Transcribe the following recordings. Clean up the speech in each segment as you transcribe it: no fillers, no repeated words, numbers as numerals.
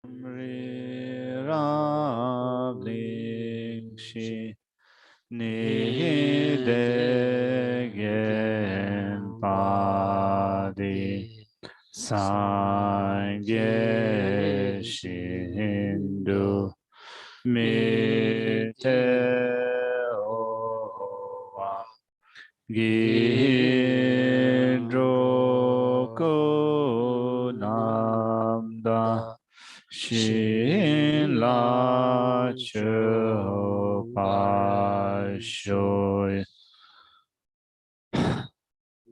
Lamrim Nidegen Padi Sangye Shindu Meteowa Gidroko Namda Shin La Cho Pa Shoy.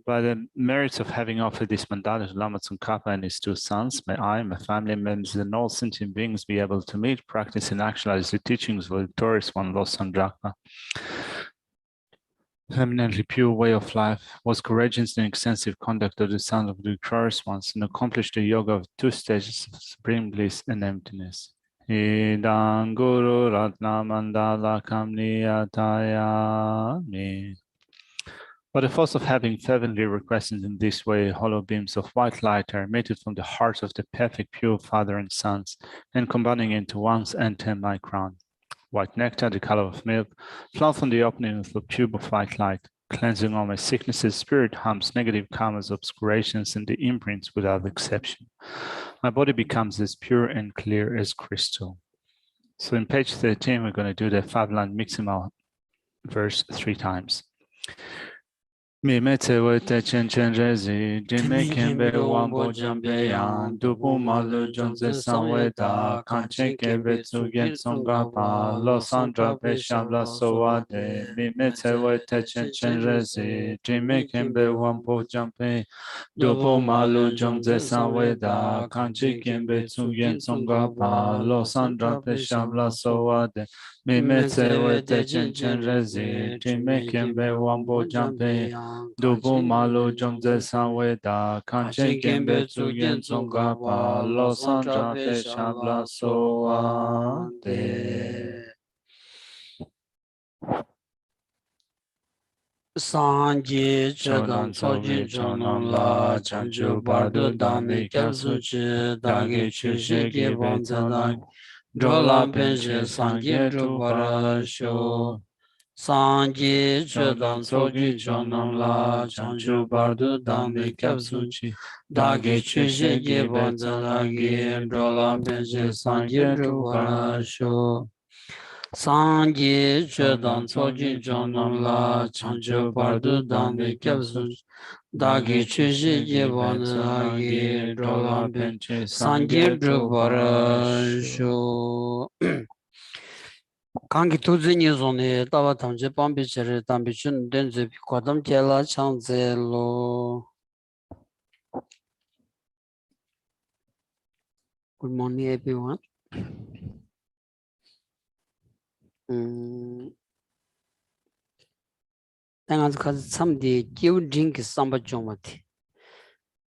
By the merits of having offered this mandala to Lama Tsongkhapa and his two sons, may I, my family members, and all sentient beings be able to meet, practice, and actualize the teachings of the victorious one, Lord Sandragpa. Eminently pure way of life, was courageous in extensive conduct of the sons of the victorious ones, and accomplished the yoga of two stages of supreme bliss and emptiness. Idang Guru Ratna Mandala Kamniyatayami. By the force of having fervently requested in this way, hollow beams of white light are emitted from the hearts of the perfect pure Father and Sons, and combining into one's enter my crown. White nectar, the color of milk, flows from the opening of the tube of white light, cleansing all my sicknesses, spirit harms, negative karmas, obscurations, and the imprints without exception. My body becomes as pure and clear as crystal. So in page 13, we're going to do the 5-line Mixima verse 3 times. Mi mete wete chen chen rezi, jime kembe wambo jambe yang, dubu malu jonze sanwe da, kanche kebe tsugen tsonga pa, lo sandra pe shabla sowa de. Mi mete wete chen chen rezi, jime kembe wambo jambe, dubu malu jonze sanwe da, kanche kembe tsugen tsonga pa, lo sandra pe shabla sowa de. Mi mete wete chen chen rezi, jime kembe wambo jambe, Dubu malu jongze sanwe da, kanchen kembe tsugen tsonga pa, lo sandra pe shabla soa de. Sanji chodan tsojin chonon la, chanchu bardu dami kyabsu chi, dagi chushi ki banzadan, drolam penche sanji drupara sho. Sanji chodan tsojin chonon la, chanchu bardu dami kyabsu chi, dagi chushi ki banzadan, drolam penche sanji drupara sho. Sanji chodan tsojin chonon la, chanchu bardu dami kyabsu dagi chushi jibon dagi drolam penche sanji drupara sho. Kangi tuzi nizone tawa tamche pambi chere tambi chun denze kwadam kela changze lo. Good morning everyone. Thanks because someday give drink samba jomati.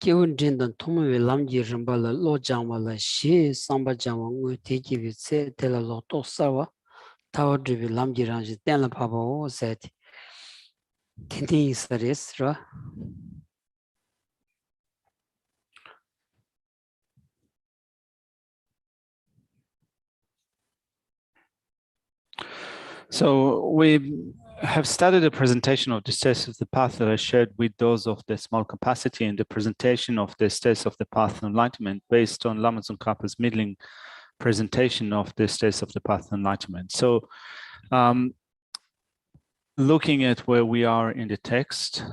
Give drink the tomo lamji rimbala lo jamala she samba jama ngu teki vitse tela lo to sawa tawa dribi lamji ranji tenla papa o seti. Tinti saris ra. So we have started a presentation of the states of the path that I shared with those of the small capacity and the presentation of the states of the path of enlightenment based on Lama Tsongkhapa's middling presentation of the states of the path of enlightenment. So looking at where we are in the text,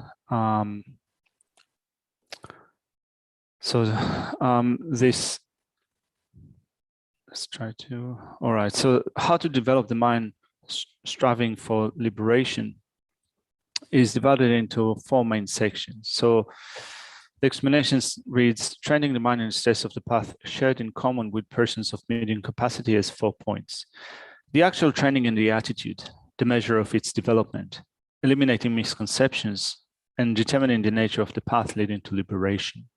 this, let's try to, all right, so how to develop the mind striving for liberation is divided into 4 main sections. So the explanation reads, training the mind in the states of the path shared in common with persons of medium capacity has 4 points. The actual training in the attitude, the measure of its development, eliminating misconceptions, and determining the nature of the path leading to liberation.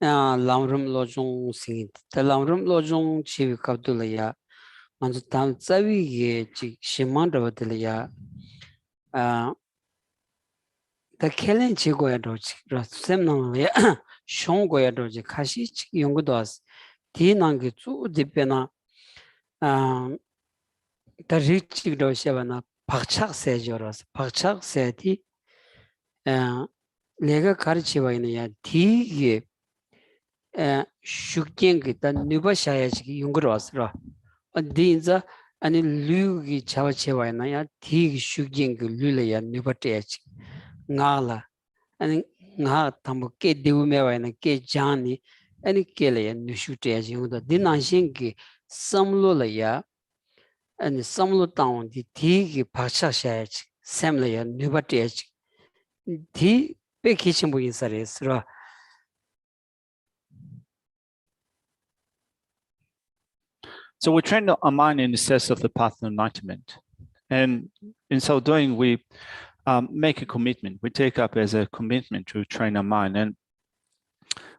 Lamrim lojong singit. The Lamrim lojong chivi kapdulaya. Manzu tam tsawi ye chik shimandra badalaya. the killing chigoya doji semnang le shongoya doji kashi yungu dos di nangi zu dipena the rich doshavana pakchak se joros pakchak se di lega karchiwa ina ya di shukyengi ta nuba shayachiki yungu rosra di inza ani lugi chawachewa ina ya di shukyengi lula ya nuba tayachiki ngala ani nga tambo ke devumewa ina ke jani ani ke la ya nushu tayachiki yungu di nanshingi samlo la ya ani samlo taon di ki pakchak shayachiki semla ya nuba tayachiki di pe kishimbo insare sra. So we train our mind in the sense of the path of enlightenment. And in so doing, we make a commitment. We take up as a commitment to train our mind. And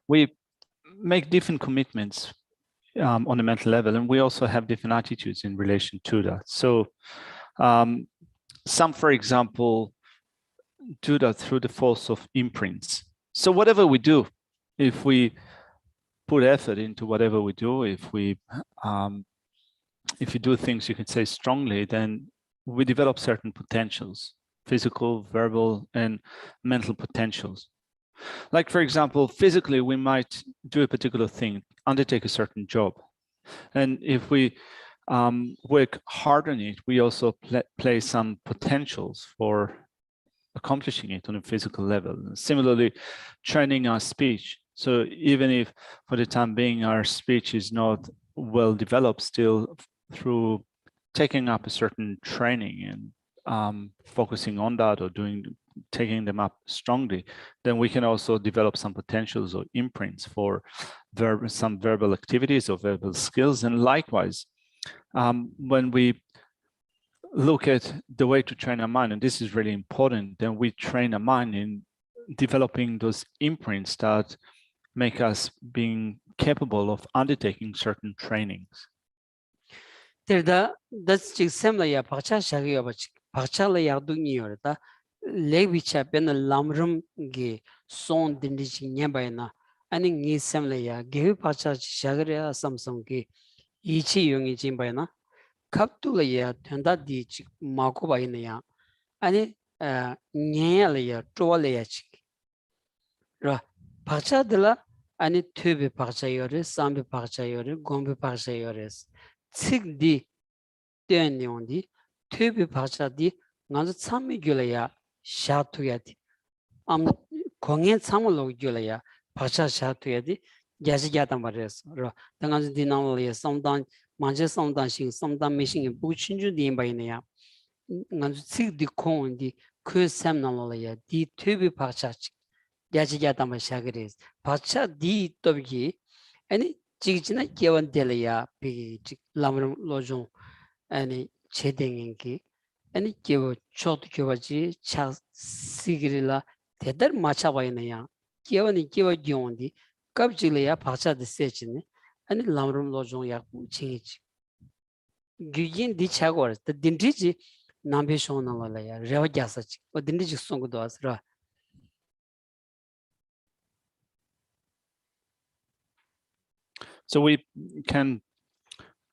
we make different commitments on the mental level. And we also have different attitudes in relation to that. So some, for example, do that through the force of imprints. So whatever we do, if we put effort into whatever we do, if you do things, you can say strongly, then we develop certain potentials, physical, verbal, and mental potentials. Like, for example, physically, we might do a particular thing, undertake a certain job. And if we work hard on it, we also play some potentials for accomplishing it on a physical level. Similarly, training our speech. So even if for the time being our speech is not well developed, still through taking up a certain training and focusing on that or taking them up strongly, then we can also develop some potentials or imprints for some verbal activities or verbal skills. And likewise, when we look at the way to train our mind, and this is really important, then we train our mind in developing those imprints that make us being capable of undertaking certain trainings. That's similar ya pakcha shagya pakcha la yagdungi yorda levicha ben lamrim ge son dindich nyabayna ani ngi similar ya ge pakcha shagya samsung ge ichi yungi jimbayna kaptula ya tenda di mako bayna ya ani nya la ya tola ya chi ra pakcha dela ani tube pakcha yore sambe pakcha yore gombe pakcha yore zik di ten di tube pakcha di nganzo tsami gyula ya sha tuya di kongen tsamalo gyula ya pakcha sha tuya di gyasi gyatan bares ra nganzo di nanglo ya samdan manje samdan shing samdan me shing bu chinju di imba ina ya nganzo zik di kong di kyo sam nanglo ya di tube pakcha gyasi gyatan ba sha gres pakcha di tobi ani chigchina kewan dela ya pi lamrim lojong ani chedengenki ani kewa chot kewaji cha sigirila tedar macha bayna ya kewa gyondi kapjila ya pacha de sechine ani lamrim lojong ya chingi gyugin di chagor the dindiji nambe shona wala ya rewa gyasa chi o dindiji songu do asra. So we can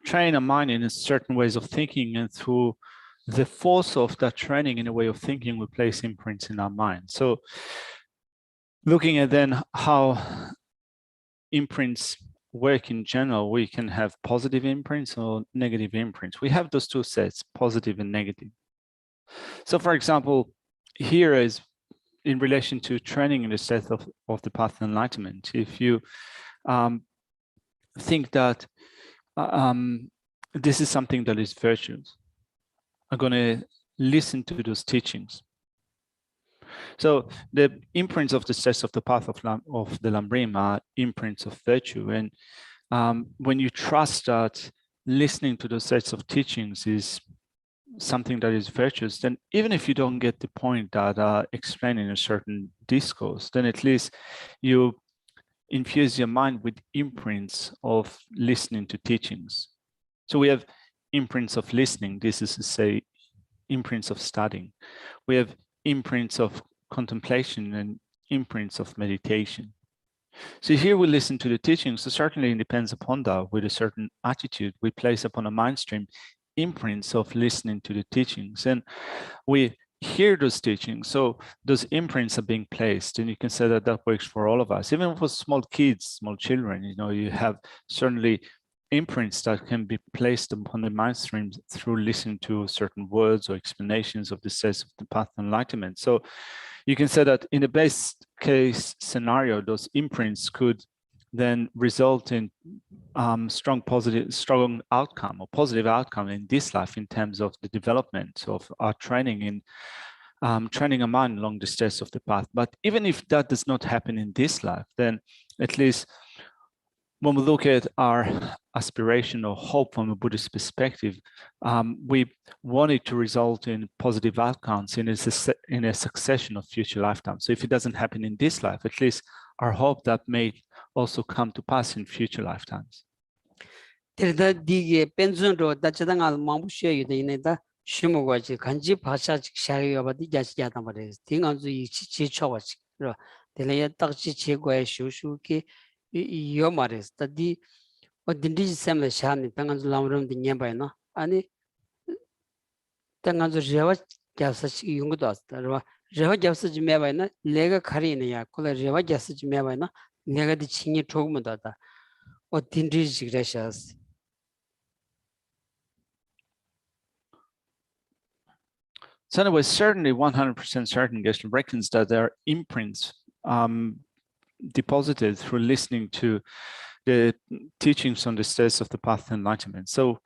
train a mind in certain ways of thinking, and through the force of that training in a way of thinking, we place imprints in our mind. So looking at then how imprints work in general, we can have positive imprints or negative imprints. We have those two sets, positive and negative. So for example, here is in relation to training in the set of the path of enlightenment. If you think that this is something that is virtuous, I'm going to listen to those teachings. So the imprints of the sets of the path of the Lamrim are imprints of virtue. And when you trust that listening to those sets of teachings is something that is virtuous, then even if you don't get the point that are explained in a certain discourse, then at least you infuse your mind with imprints of listening to teachings. So we have imprints of listening. This is to say imprints of studying. We have imprints of contemplation and imprints of meditation. So here we listen to the teachings, so certainly it depends upon that. With a certain attitude, we place upon a mind stream imprints of listening to the teachings, and we hear those teachings. So those imprints are being placed, and you can say that that works for all of us, even for small kids, small children. You know, you have certainly imprints that can be placed upon the mind streams through listening to certain words or explanations of the steps of the path of enlightenment. So you can say that in the best case scenario, those imprints could then result in strong outcome or positive outcome in this life in terms of the development of our training in training a mind along the steps of the path. But even if that does not happen in this life, then at least when we look at our aspiration or hope from a Buddhist perspective, we want it to result in positive outcomes in a succession of future lifetimes. So if it doesn't happen in this life, at least our hope that may also come to pass in future lifetimes. 간지 भाषा직 샤리여바디 자시야다 말이지. 딩안주 이 지쳐와지. 그러 델레야 딱지 제거의 쇼슈기 이요 말이지. 다디 어딘지 셈레 샤니 당안주 람름 딩냐바이나 아니 당안주 제와 잡사시 용도 왔다. 제와 잡사지 메바이나 내가 가리네야. 콜레 제와 잡사지 메바이나 내가 디 칭이 조금다다. 어딘지 지그라샤스. So anyway, certainly 100% certain Geshe reckons that there are imprints deposited through listening to the teachings on the steps of the path of enlightenment. So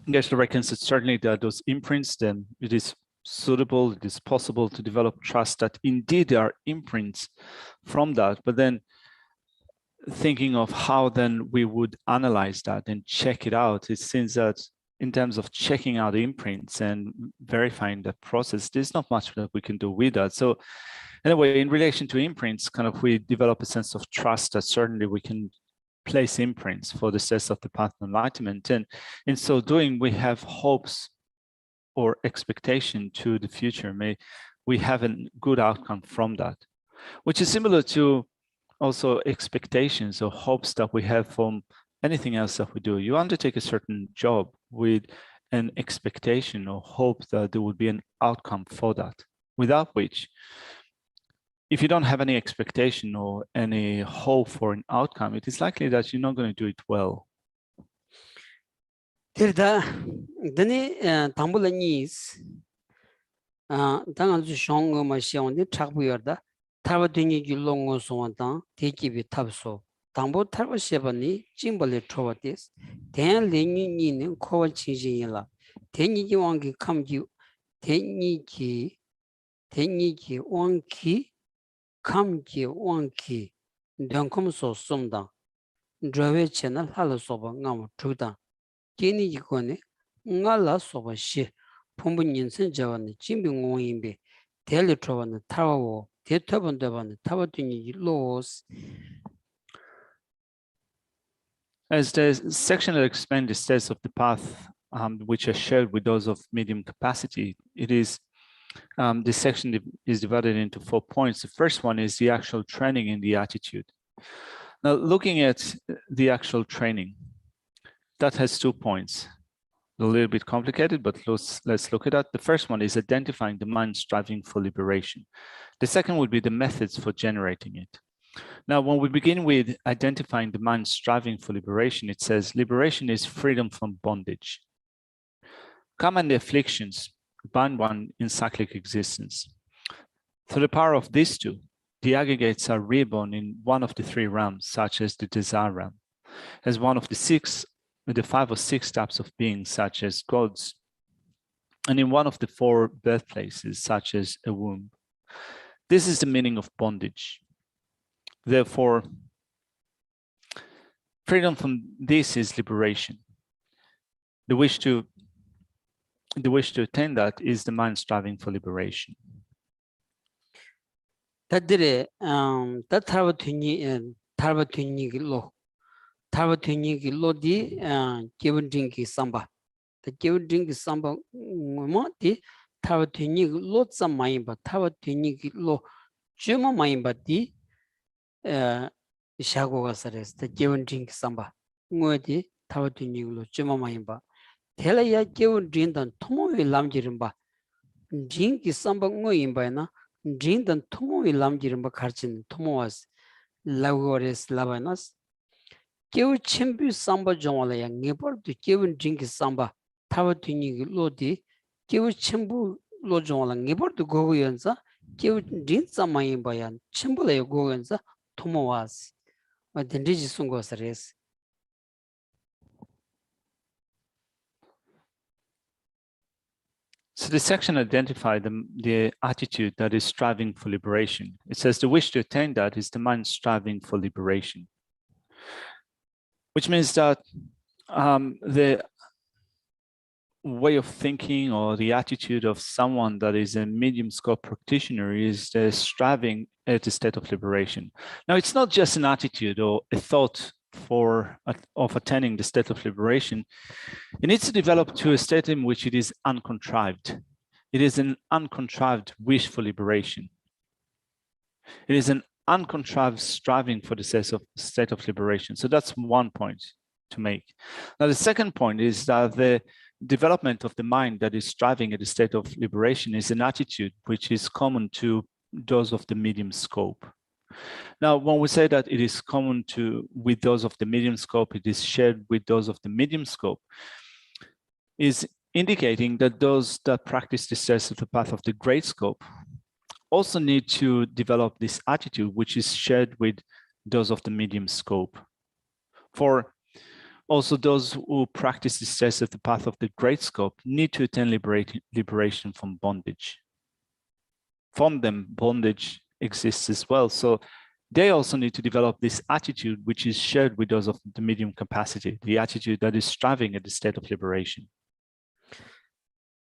Geshe reckons that certainly there are those imprints, then it is suitable, it is possible to develop trust that indeed there are imprints from that, but then thinking of how then we would analyze that and check it out, it seems that in terms of checking out the imprints and verifying that process, there's not much that we can do with that. So anyway, in relation to imprints, kind of we develop a sense of trust that certainly we can place imprints for the steps of the path of enlightenment. And in so doing, we have hopes or expectation to the future. May we have a good outcome from that, which is similar to also expectations or hopes that we have from anything else that we do. You undertake a certain job with an expectation or hope that there will be an outcome for that, without which, if you don't have any expectation or any hope for an outcome, it is likely that you're not going to do it well. 당보 탈고 세번이 징벌에 trovatis 된 랭이니는 코월 치진이라 대니기 왕기 감기 대니기 왕기 감기 왕기 덩컴소 솜다 드라베 채널 할소바 나무 주다 대니기 거네 응알라 소바시 풍분인 선자원의 진병공인비 델리 trova는 타워 대터번더번 타버더니 로스. As the section that explains the steps of the path, which are shared with those of medium capacity, it is this section is divided into 4 points. The first one is the actual training in the attitude. Now, looking at the actual training, that has 2 points. A little bit complicated, but let's look at that. The first one is identifying the mind striving for liberation. The second would be the methods for generating it. Now, when we begin with identifying the mind striving for liberation, it says liberation is freedom from bondage. Karma and the afflictions bind one in cyclic existence. Through the power of these two, the aggregates are reborn in one of the 3 realms, such as the desire realm, as one of the 5 or 6 types of beings, such as gods, and in one of the 4 birthplaces, such as a womb. This is the meaning of bondage. Therefore, freedom from this is liberation. The wish to attain that is the mind striving for liberation. 다들의 탈바튀니기로디 기본적인 삼바. 기본적인 삼바 뭐디 타와 되니 로자 많이 봐 타와 되니 로 주마 많이 봐디 샤고가 서레스 더 기본 드링크 삼바 뭐디 타와 되니 로 주마 많이 봐 텔라야 기본 드린던 토모이 람지름 봐 드링크 삼바 뭐인 봐나 드린던 토모이 람지름 봐 가르친 토모와스 라고레스 라바나스 기본 챔비 삼바 정월야 네버도 기본 드링크 삼바 타와 되니 로디 기본 챔부 로종을 네버도 고고연사 기본 진짜 많이 봐야 챔부래 고고연사 토모와스 마든지 순고서레스 So this section identified the attitude that is striving for liberation. It says the wish to attain that is the mind striving for liberation, which means that the way of thinking or the attitude of someone that is a medium scope practitioner is the striving at the state of liberation. Now, it's not just an attitude or a thought of attaining the state of liberation. It needs to develop to a state in which it is uncontrived. It is an uncontrived wish for liberation. It is an uncontrived striving for the state of liberation. So that's one point to make. Now, the second point is that the development of the mind that is striving at the state of liberation is an attitude which is common to those of the medium scope. Now, when we say that it is common with those of the medium scope, it is shared with those of the medium scope, is indicating that those that practice the steps of the path of the great scope also need to develop this attitude, which is shared with those of the medium scope. For also, those who practice the steps of the path of the great scope need to attain liberation from bondage. From them, bondage exists as well. So they also need to develop this attitude, which is shared with those of the medium capacity, the attitude that is striving at the state of liberation.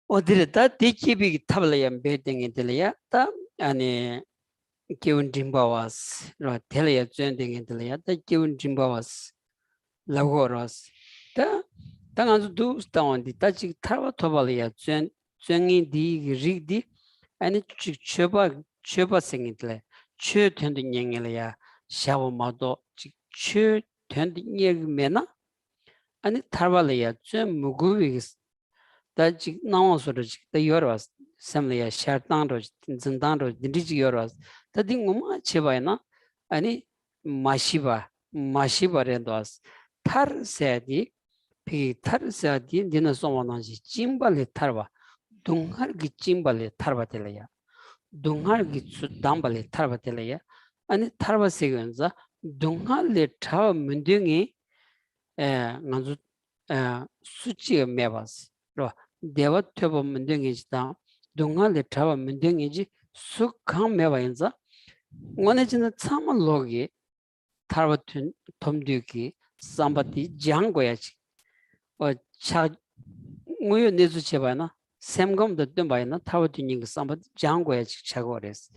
어디다 디키비 타블레야 베딩인들이야 다 아니 기운 짐바와스 로 텔레야 쩨딩인들이야 다 기운 짐바와스 라고라스 다 당한도 두스타원디 따지 타와 토발이야 쩨잉이 디 리디 아니 쳬바 생인들레 쳬 텐디 냥엘이야 샤오마도 쳬 텐디 냥메나 아니 타발이야 쩨 무구비 다지 나와서도 다 여러스 샘리야 샤탄로 진단로 디지 여러스 다디 뭐마 쳬바이나 아니 마시바렌도스 타르세디 피 타르세디 디나 소마나지 찜발레 타르바 동할기 찜발레 타르바텔레야 동할기 수담발레 타르바텔레야 아니 타르바세건자 동할레 타 문딩이 나주 수치 메바스 로 대와 퇴보 문딩이지다 동할레 타바 문딩이지 수강 메바인자 원해지는 참을로기 타르바튼 톰디기 삼바티 장고야지 차 뭐요 내주 제바나 샘검도 뜸바이나 타워티닝 삼바티 장고야지 차고레스.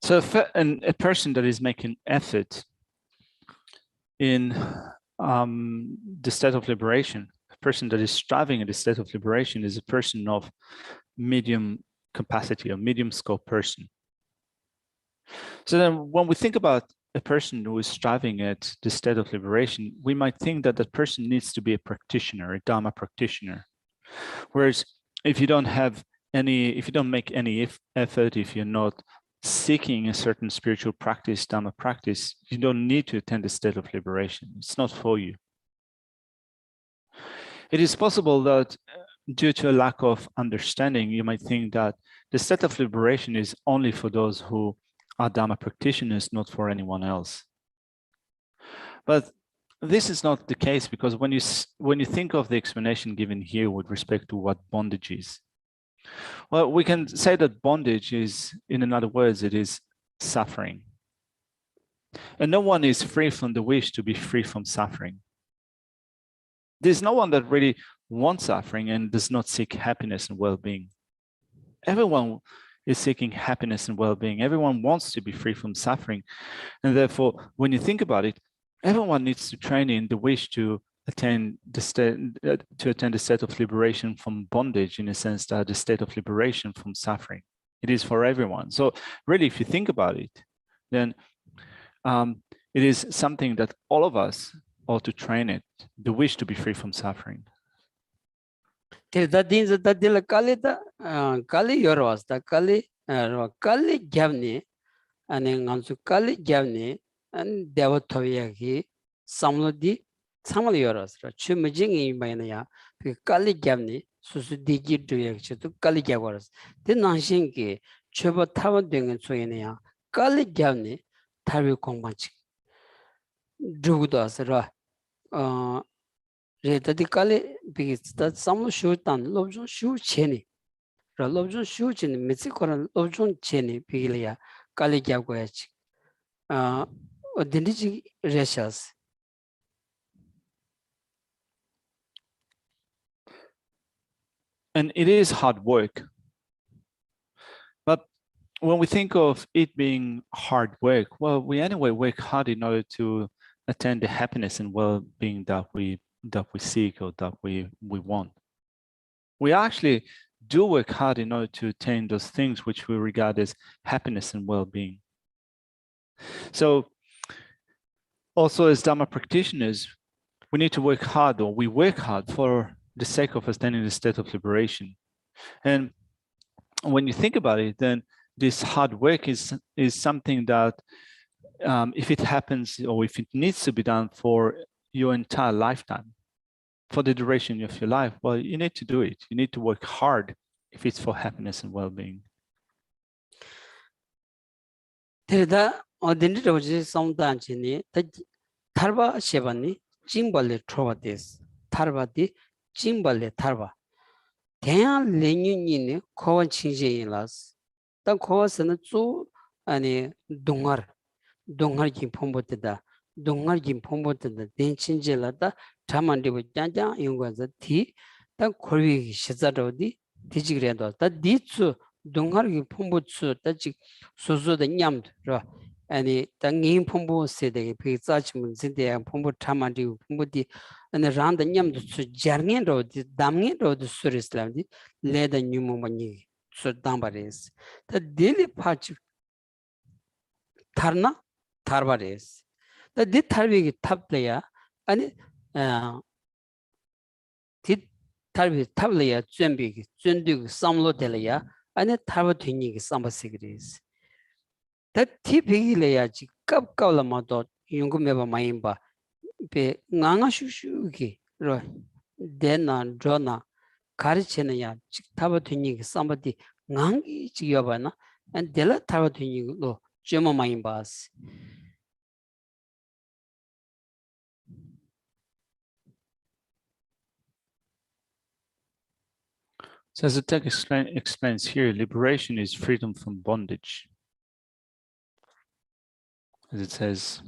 So a person that is making effort in the state of liberation, a person that is striving in the state of liberation is a person of medium capacity, a medium scope person. So then when we think about a person who is striving at the state of liberation, we might think that that person needs to be a practitioner, a Dharma practitioner. Whereas if you don't make any effort, if you're not seeking a certain spiritual practice, Dharma practice, you don't need to attain the state of liberation. It's not for you. It is possible that due to a lack of understanding, you might think that the state of liberation is only for those who are Dharma practitioners, not for anyone else. But this is not the case, because when you think of the explanation given here with respect to what bondage is, well, we can say that bondage is, in other words, it is suffering. And no one is free from the wish to be free from suffering. There's no one that really wants suffering and does not seek happiness and well-being. Everyone is seeking happiness and well-being. Everyone wants to be free from suffering. And therefore, when you think about it, everyone needs to train in the wish to attain the state to attain the state of liberation from bondage, in a sense that the state of liberation from suffering. It is for everyone. So really, if you think about it, then it is something that all of us ought to train it, the wish to be free from suffering. Kali yorwasta kali gyavni ane ngansu kali gyavni an dewa toyaki samlodi samali yorwasra chumajingi bayna ya kali gyavni susu digi duyak chitu kali gyavwaras di nanshingi chuba tawa dengan soyene ya kali gyavni tarwi kongpanchik drugudu asra Redadi kali bigis that some shootan lobjon shoe cheni. Lobjon shoe cheni, Metsikoran lobjon cheni pigilia, kali jaguach. Odiniji reshas. And it is hard work. But when we think of it being hard work, well, we anyway work hard in order to attain the happiness and well-being that we seek or that we want. We actually do work hard in order to attain those things which we regard as happiness and well-being. So also as Dharma practitioners, we need to work hard, or we work hard for the sake of attaining the state of liberation. And when you think about it, then this hard work is something that if it happens or if it needs to be done for your entire lifetime, for the duration of your life, well, you need to do it. You need to work hard if it's for happiness and well-being. Terda odinji roji samdanchini tarba shebani jimbale trovades. Tarba di jimbale tarba. Tenyan lenyuni kowan chinje las. Dan kowan sana zu ani dungar jin pomboteda. Dungar jin pomboteda den chinje la da tamandibu janjang yungwaza ti dan korwi shizarodi dijigredo. Da ditsu dungar jin pombotsu da jik sozo da nyamd ra. Ani dan ngin pombo sede pe zachimun zinde pombo tamandibu pombo di and randa nyamd su jarngen ro di damngen ro di surislam di leda nyumu mani su dambares. Da dili pachi tarna tarbares. The dit tarbi tablaya and dit tarbi tablaya zumbi zundu samlo delaya and tarbatini sambasigris. That typically a cup kaulamato yungumeva maimba be nganga shushuki dena drona karichenaya tabatini somebody ngangi chiobana and dela tabatini lo jema maimbas. So as the text explains here, liberation is freedom from bondage. As it says,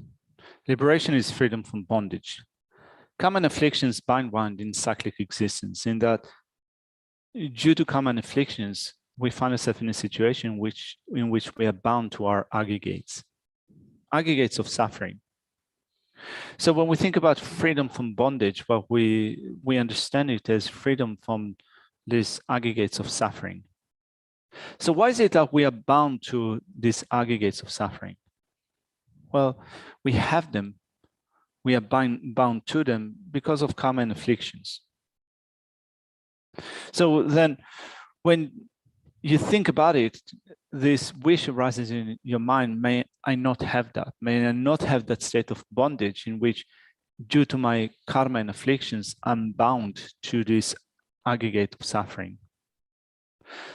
liberation is freedom from bondage. Common afflictions bind one in cyclic existence, in that due to common afflictions, we find ourselves in a situation in which we are bound to our aggregates of suffering. So when we think about freedom from bondage, well, we understand it as freedom from these aggregates of suffering. So why is it that we are bound to these aggregates of suffering? Well, we have them, we are bound to them because of common afflictions. So then when you think about it, this wish arises in your mind, may I not have that? May I not have that state of bondage in which, due to my karma and afflictions, I'm bound to this aggregate of suffering.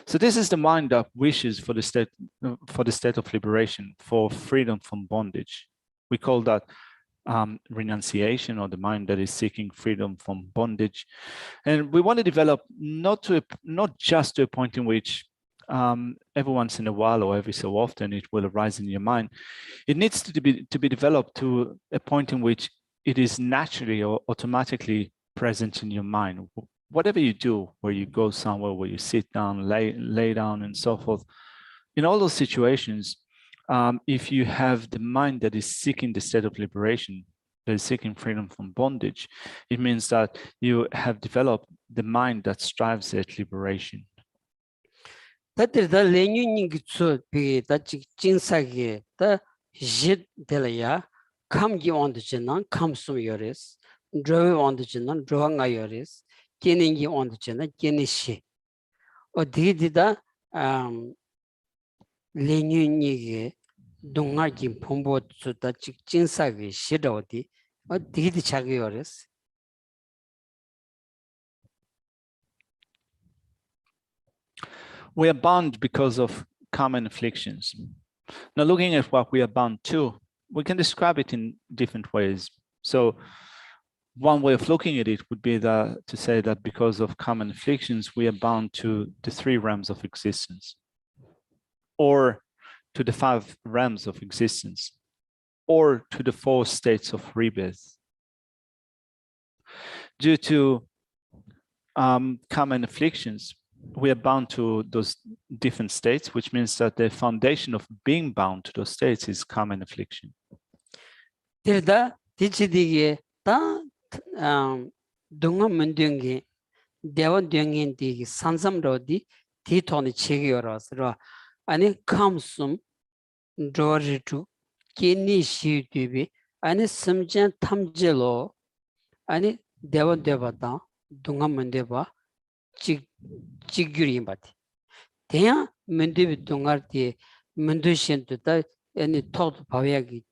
So this is the mind that wishes for the state of liberation, for freedom from bondage. We call that renunciation, or the mind that is seeking freedom from bondage. And we want to develop not just to a point in which every once in a while or every so often it will arise in your mind. It needs to be developed to a point in which it is naturally or automatically present in your mind. Whatever you do, where you go somewhere, where you sit down, lay down, and so forth, in all those situations, if you have the mind that is seeking the state of liberation, that is seeking freedom from bondage, it means that you have developed the mind that strives at liberation. 다들 레뉴닝 그 비다 진사게 다 짓들이야 감기 온드지는 감숨 요레스 드로이 온드지는 드로가 요레스 깨닝이 온드지는 깨니시 어디디다 레뉴닝이 동아기 폼보츠다 진사게 시도디 어디디 차게 요레스 We are bound because of common afflictions. Now, looking at what we are bound to, we can describe it in different ways. So one way of looking at it would be to say that because of common afflictions, we are bound to the 3 realms of existence, or to the 5 realms of existence, or to the 4 states of rebirth. Due to common afflictions, we are bound to those different states, which means that the foundation of being bound to those states is common affliction. 들다 디치디게 다 동아 문등게 대원 등인디 산삼로디 디토니 체기어라서 아니 감숨 조르투 키니시티비 아니 심전 탐제로 아니 대원 대바다 동아 문대바 지규리 바티 대야 문대비 동아르티 문두신도다 아니 토도 바야기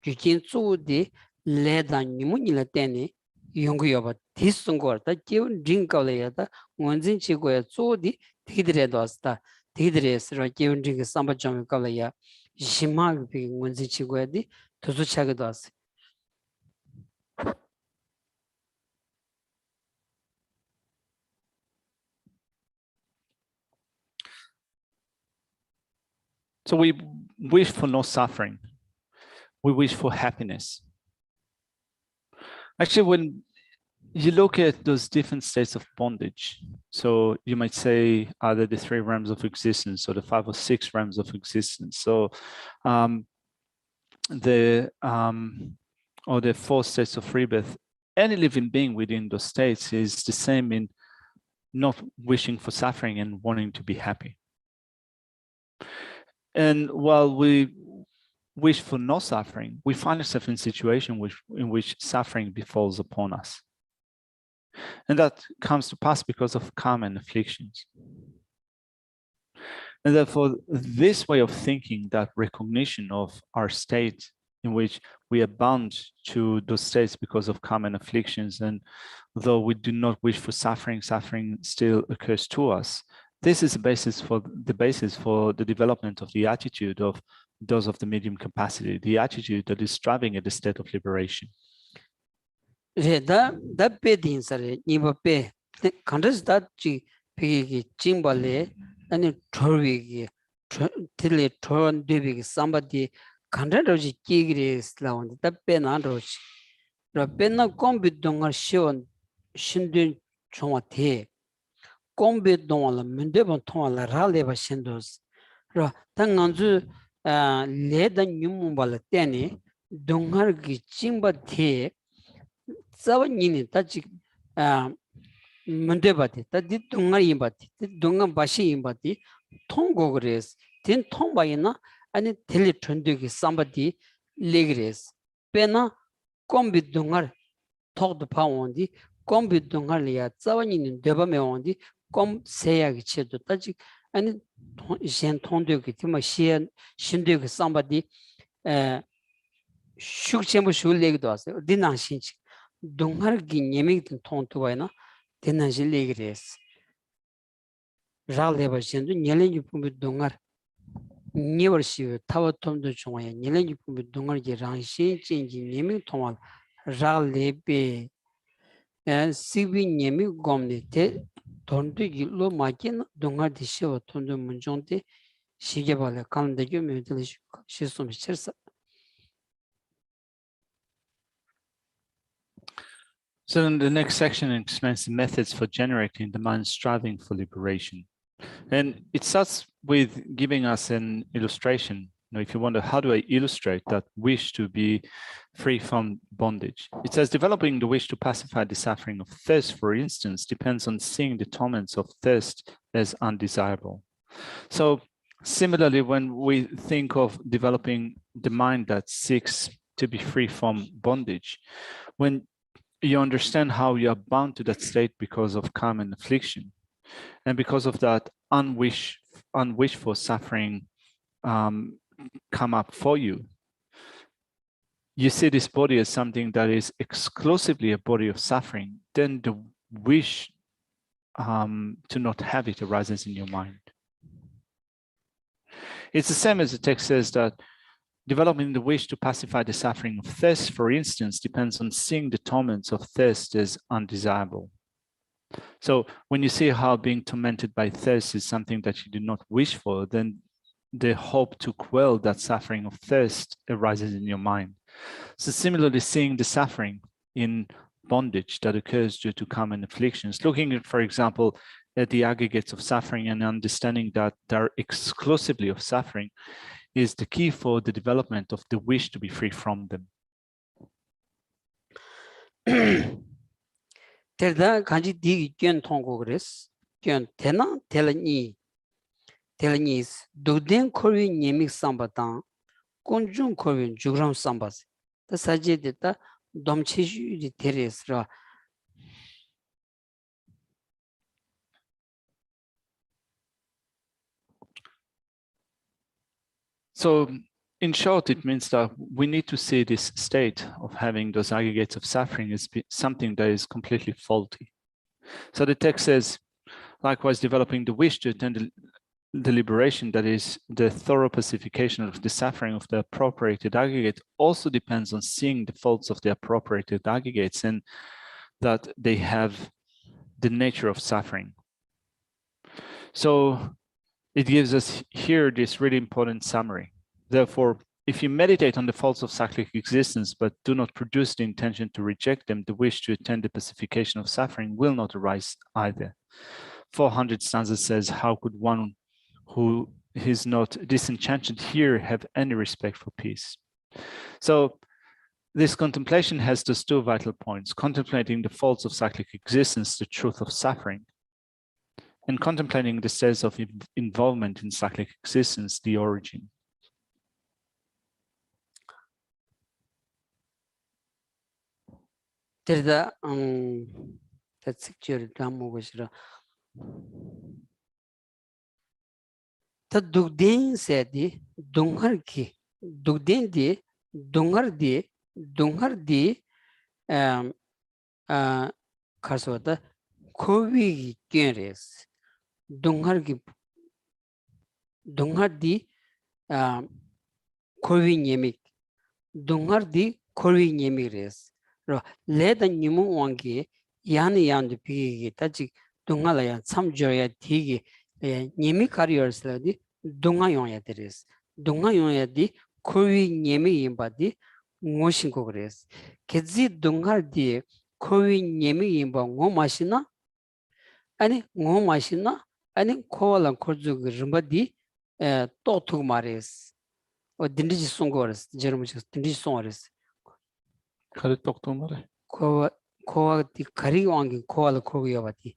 주진 주디 레다니무니라 때니 용구여바 디승거다 기운 링컬레야다 원진 치고야 주디 디드레도 왔다 디드레스로 기운 링 삼바점 걸레야 심하게 원진 치고야디 도수차게도 왔어. So we wish for no suffering. We wish for happiness. Actually, when you look at those different states of bondage, so you might say either the 3 realms of existence or the 5 or 6 realms of existence. So or the 4 states of rebirth, any living being within those states is the same in not wishing for suffering and wanting to be happy. And while we wish for no suffering, we find ourselves in a situation in which suffering befalls upon us. And that comes to pass because of common afflictions. And therefore, this way of thinking, that recognition of our state in which we are bound to those states because of common afflictions, and though we do not wish for suffering, suffering still occurs to us. This is the basis for the development of the attitude of those of the medium capacity, the attitude that is striving at the state of liberation. Reda da pedin sare niba pe kandas da chi pegi chimbale ani thorwi tile thon debi somebody kandado ji kigre slawn da pe na roch ra pe na kombi donga shon shindin choma the kombi donga mende bon thonla rale ba shindos ra tanganzu le da nyum bala tene dongar gi chimba the 사원이니 다지 문제바티 다디 동아이 바티 동아 바시 바티 통고 그래스 된 통바이나 아니 텔리 튼데기 somebody 레그레스 페나 콤비 동아 톡도 파온디 콤비 동아리아 사원이니 데바메 온디 콤 세야기 체도 다지 아니 신 통데기 티마 신 신데기 somebody 슈크체모 슈레기도 왔어요 디나신치 동har기 예미든 통투바이나 되는지 레그레스 잘레바신도 녀렌이 품비 동ar 니버시 타워톰도 중앙에 녀렌이 품비 동ar기 랑신 진지 예미 통할 잘레베 시비 예미 곰네테 돈도기로 마긴 동ar디시와 돈도 문종데 시게발에 간데게 메들시 시스템 chersa. So in the next section, it explains the methods for generating the mind striving for liberation. And it starts with giving us an illustration if you wonder, how do I illustrate that wish to be free from bondage? It says, developing the wish to pacify the suffering of thirst, for instance, depends on seeing the torments of thirst as undesirable. So similarly, when we think of developing the mind that seeks to be free from bondage, when you understand how you are bound to that state because of karma and affliction, and because of that unwished for suffering come up for you, you see this body as something that is exclusively a body of suffering, then the wish to not have it arises in your mind. It's the same as the text says that developing the wish to pacify the suffering of thirst, for instance, depends on seeing the torments of thirst as undesirable. So when you see how being tormented by thirst is something that you do not wish for, then the hope to quell that suffering of thirst arises in your mind. So similarly, seeing the suffering in bondage that occurs due to karma and afflictions, looking at, for example, at the aggregates of suffering and understanding that they're exclusively of suffering is the key for the development of the wish to be free from them. terda kanji di gyen tonggo 그랬어. gyen tena telani is duden korwi nyemik sambatan konjun korwi jugram sambas. Ta saje deta domcheju di teresra. So in short, it means that we need to see this state of having those aggregates of suffering as something that is completely faulty. So the text says, likewise, developing the wish to attain the liberation, that is the thorough pacification of the suffering of the appropriated aggregate, also depends on seeing the faults of the appropriated aggregates and that they have the nature of suffering. So it gives us here this really important summary. Therefore, if you meditate on the faults of cyclic existence, but do not produce the intention to reject them, the wish to attain the pacification of suffering will not arise either. 400 stanza says, how could one who is not disenchanted here have any respect for peace? So this contemplation has those two vital points: contemplating the faults of cyclic existence, the truth of suffering, and contemplating the states of involvement in cyclic existence, the origin. terda that's actually damo gashra. Ta dugden sedi dungar ki dugden di dungar di karswata kowi genres dungar di kowi nyemik dungar di kowi nyemik res ro leda nyimu wangi yan de pigi tachi dungala ya samjoya tigi nyemik kariyors la di dunga yonya teres dunga yonya di kowi nyemik imba di ngoshinko res kezi dungar di kowi nyemik imba ngomashina 아니 아니 코알랑 코르주그 rim바디 토투 마레스 어 딘디지 송고르스 제르무치 딘디지 송고르스 카레 토투 마레 코와디 카리 왕기 코알 코기야바디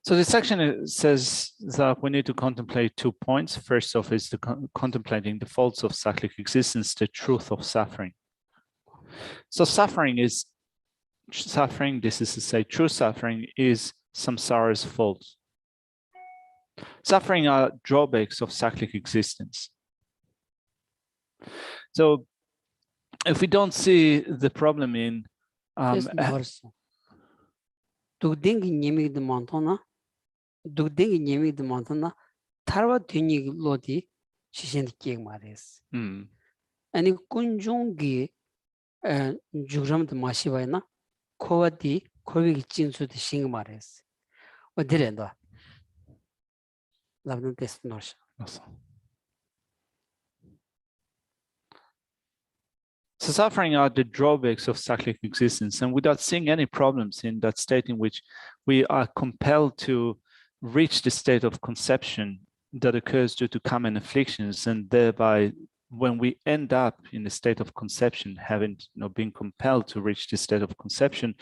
So this section says that we need to contemplate 2 points. First off is contemplating the faults of cyclic existence, the truth of suffering. So suffering, this is to say true suffering, is samsara's fault. Suffering are drawbacks of cyclic existence. So if we don't see the problem in dugdengi nyemigde mantona tarwa tuni lodi shishen keg mares ani kunjongi jugram de mashibaina kowadi kowi jinsu de sing mares odirendo labdan test norsha. So suffering are the drawbacks of cyclic existence, and without seeing any problems in that state in which we are compelled to reach the state of conception that occurs due to common afflictions, and thereby when we end up in a state of conception, having been compelled to reach this state of conception,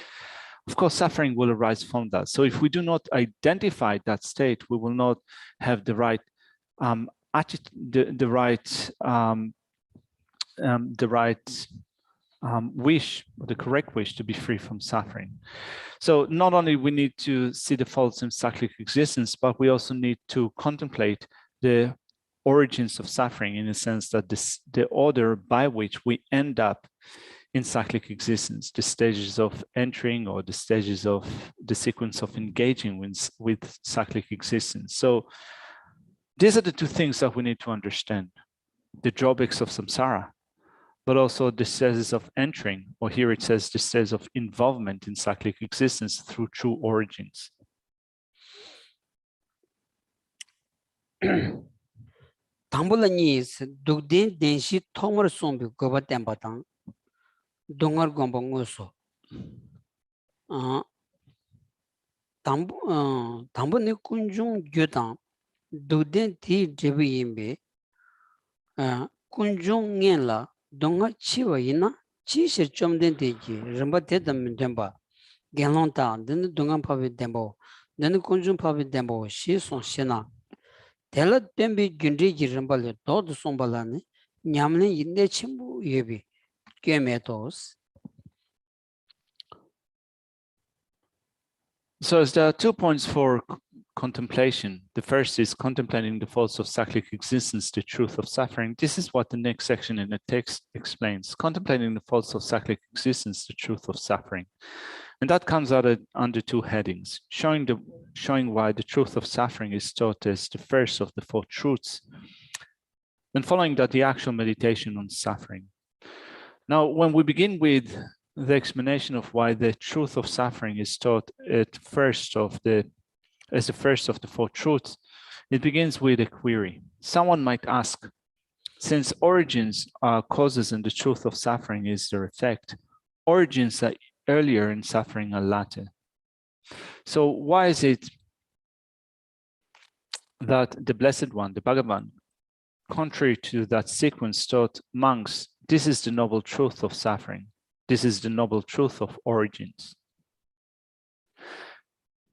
of course, suffering will arise from that. So if we do not identify that state, we will not have the right wish, or the correct wish to be free from suffering. So not only we need to see the faults in cyclic existence, but we also need to contemplate the origins of suffering, in the sense that the order by which we end up in cyclic existence, the stages of entering or the stages of the sequence of engaging with cyclic existence. So these are the two things that we need to understand: the drawbacks of samsara, but also the stages of entering, or here it says the stages of involvement in cyclic existence through true origins. 당불라니 독된 denshi 통을 sombi goba tembatang dongar gomba ngoso 당분의 군중 교당 독된 디 제비임be 군중엔라 dongar chiwa ina chi실 좀된 되지 름바 대담 demba gelonta den dongan pabe dembo den 군중 pabe dembo 시송 시나 텔라 템비 균리지 름발레 도드 sombalani 냠네 인데 침부 예비 게메토스. So there are 2 points for contemplation. The first is contemplating the faults of cyclic existence, the truth of suffering. This is what the next section in the text explains: contemplating the faults of cyclic existence, the truth of suffering. And that comes out under 2 headings: showing why the truth of suffering is taught as the first of the 4 truths, and following that, the actual meditation on suffering. Now, when we begin with the explanation of why the truth of suffering is taught as the first of the 4 truths, it begins with a query. Someone might ask, since origins are causes and the truth of suffering is their effect, origins are earlier and suffering are latter. So why is it that the Blessed One, the Bhagavan, contrary to that sequence, taught monks, this is the noble truth of suffering, this is the noble truth of origins?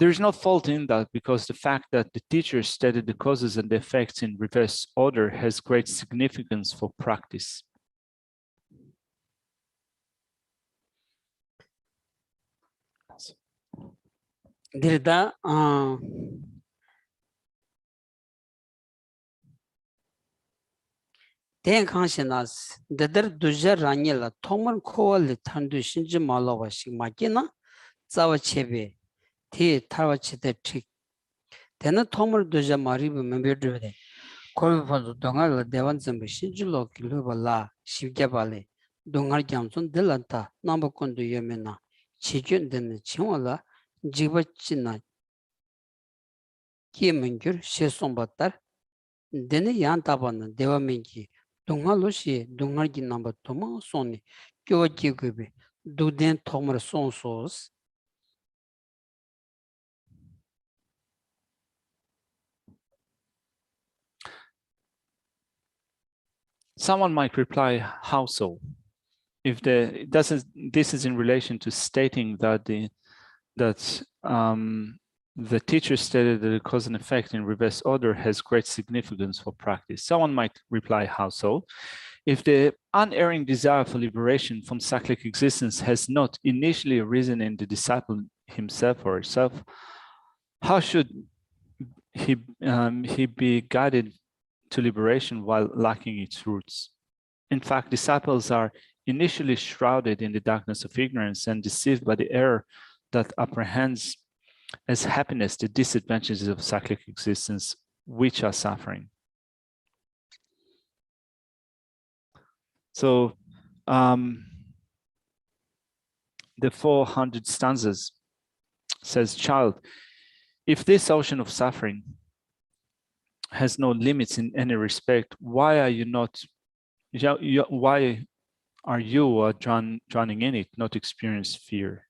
There is no fault in that, because the fact that the teacher stated the causes and the effects in reverse order has great significance for practice. Dirda ten kanshinas dadar duja ranyela tomar koali tandu shinji malawa shigmakina zawa chebe ti tarwa chete trik tena tomar duja maribu membedrede kobi padu dongar la devan zambi shinji loki luba la shivgyabale dongar gyamsun dilanta namba kundu yomena chigyun dene chingwa la jigba china kiye mengyur she sombatar dene yan tabana dewa mengi dongar lo shi dongar gi namba toma soni kyo jigube duden tomar son sos. Someone might reply, how so? If this is in relation to stating that the teacher stated that the cause and effect in reverse order has great significance for practice. Someone might reply, how so? If the unerring desire for liberation from cyclic existence has not initially arisen in the disciple himself or herself, how should he be guided to liberation while lacking its roots? In fact, disciples are initially shrouded in the darkness of ignorance and deceived by the error that apprehends as happiness the disadvantages of cyclic existence, which are suffering. So the 400 stanzas says, child, if this ocean of suffering has no limits in any respect, why are you drowning in it, not experience fear?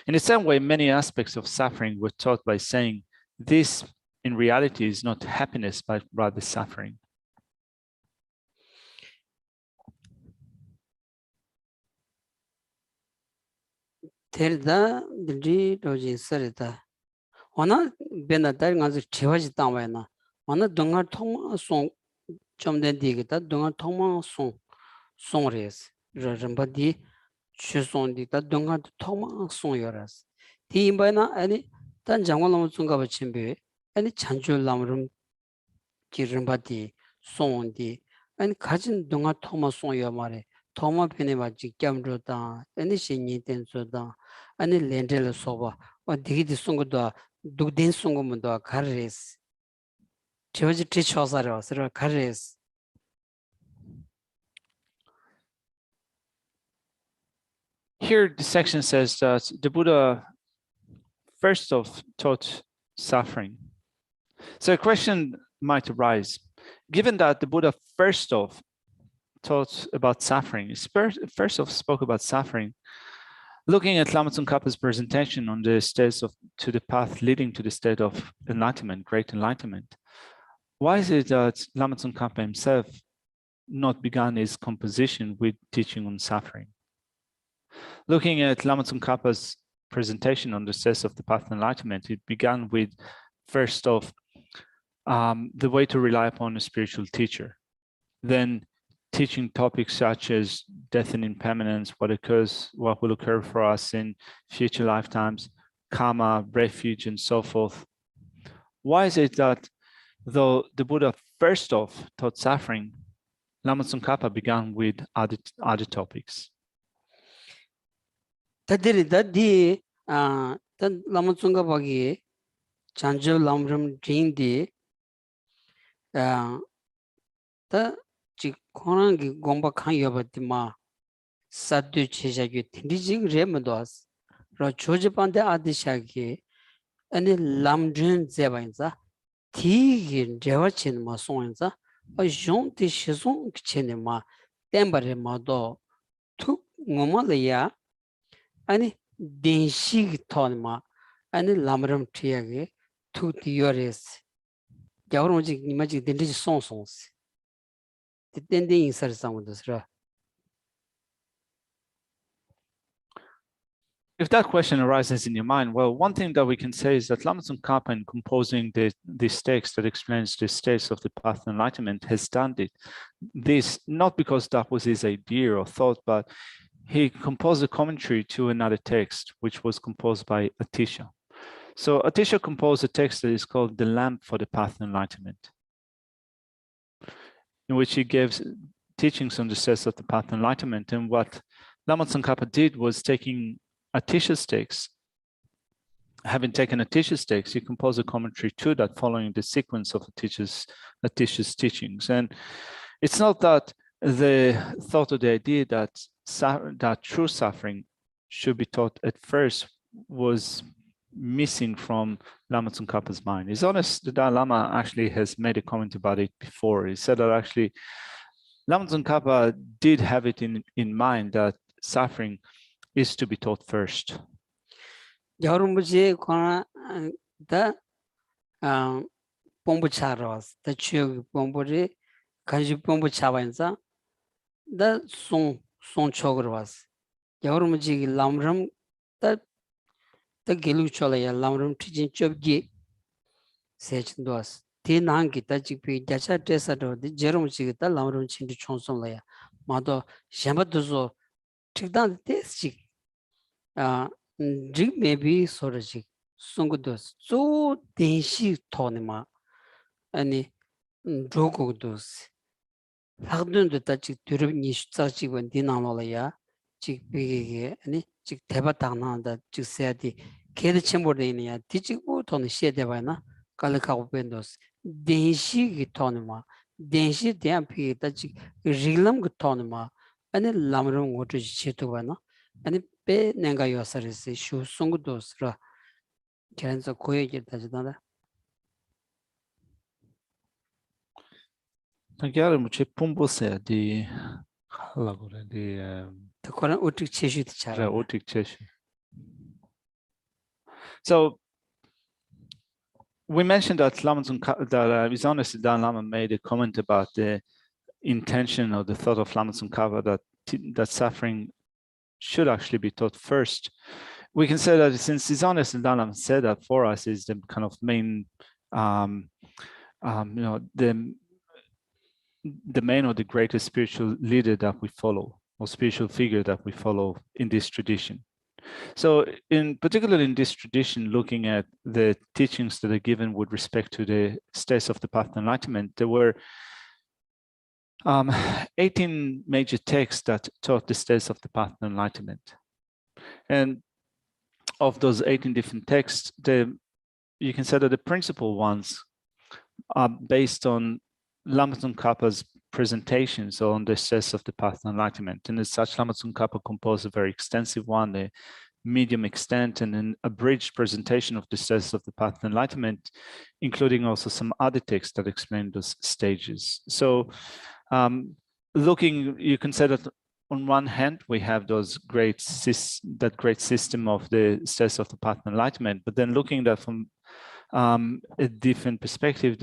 In the same way, many aspects of suffering were taught by saying, this in reality is not happiness, but rather suffering. Terda dri doji sarita. Ona bena dar ngazu chiwaji tangwayna. Ona dunga thong song chomden digita dunga thong song res. Ramba di chusong di ta dunga thong song yoras. Di imbayna ani tan jangwa lamu tsunga bachimbe ani chanchu lamrum ki ramba di song di ani kajin dunga thong song yomare. Thoma pene baji kyamro ta ani shinyi tenso ta ani lendele soba o digidi songo do dugden songo mo do karres chewaji tri chosare osra karres. Here the section says that the Buddha first off taught suffering. So a question might arise, given that the Buddha first off taught about suffering, first off spoke about suffering, looking at Lama Tsongkhapa's presentation on the states to the path leading to the state of enlightenment, great enlightenment, why is it that Lama Tsongkhapa himself not began his composition with teaching on suffering? Looking at Lama Tsongkhapa's presentation on the states of the path of enlightenment, it began with first off the way to rely upon a spiritual teacher, then teaching topics such as death and impermanence, what will occur for us in future lifetimes, karma, refuge, and so forth. Why is it that though the Buddha first off taught suffering, Lama Tsongkhapa began with other topics? Tadiri dadi tad Lama Tsongkhapa gi chanjo lamram dindi ta chi khorang gi gomba khan yobati ma saddu cheja gi tindi jing remodos ro choje pande adisha gi ani lamdren zebainza ti gi dewa chen ma sonza a jong ti shizong chen ma tembare ma do tu ngoma le ya ani denshi gi ton ma ani lamram triya gi tu ti yores jawro ji nimaji dendi song songs dendi insar samudasra. If that question arises in your mind, well, one thing that we can say is that Lama Tsongkhapa, in composing this text that explains the states of the path of enlightenment, has done this not because that was his idea or thought, but he composed a commentary to another text, which was composed by Atisha. So Atisha composed a text that is called The Lamp for the Path of Enlightenment, in which he gives teachings on the states of the path of enlightenment. And what Lama Tsongkhapa did was taking Atisha's text, having taken Atisha's text, he composed a commentary to that following the sequence of Atisha's teachings. And it's not that the thought or the idea that true suffering should be taught at first was missing from Lama Tsongkhapa's mind. It's honest, the Dalai Lama actually has made a comment about it before. He said that actually Lama Tsongkhapa did have it in mind that suffering is to be taught first. Yarumbuji kona da pombu charos da chug pomburi kanji pombu chawanza da song chogras Yarumbuji lamram da gilu chola ya lamram tijin chobgi sechndos ti nangi ta jipi jacha tesa do di jerumji da lamram chindu chonsong la ya mado shambatuzo tikdan teschi rig maybe sort of songudos so denshi tonema ani drogodos hagdun de ta chik turub ni shutsa chik wan dinalo la ya chik bege ani chik teba tagna da chik seadi kede chembor de ya ti chik bu ton she de ba na kala ka upendos denshi gi tonema denshi de pi ta chik riglam gi tonema ani lamrum ngotu chetu ba na ani pe nenga yosarisi shu songudos ra kerenza koye girtajada. Chiaro muche pumbose di lavora di Takoran utik cheshi tichara. utik cheshi. So we mentioned that Isana Siddhan Lama made a comment about the intention or the thought of Lama Tsongkhapa that suffering should actually be taught first. We can say that since Isana Siddhan Lama said that for us is the kind of main, the main or the greatest spiritual leader that we follow, or spiritual figure that we follow in this tradition. So particularly in this tradition, looking at the teachings that are given with respect to the states of the path of enlightenment, there were 18 major texts that taught the states of the path of enlightenment. And of those 18 different texts, you can say that the principal ones are based on Lama Tsongkhapa's presentations on the states of the path of enlightenment. And as such, Lama Tsongkhapa composed a very extensive one, a medium extent, and an abridged presentation of the states of the path of enlightenment, including also some other texts that explain those stages. So you can say that on one hand, we have that great system of the states of the path of enlightenment, but then looking at that from a different perspective,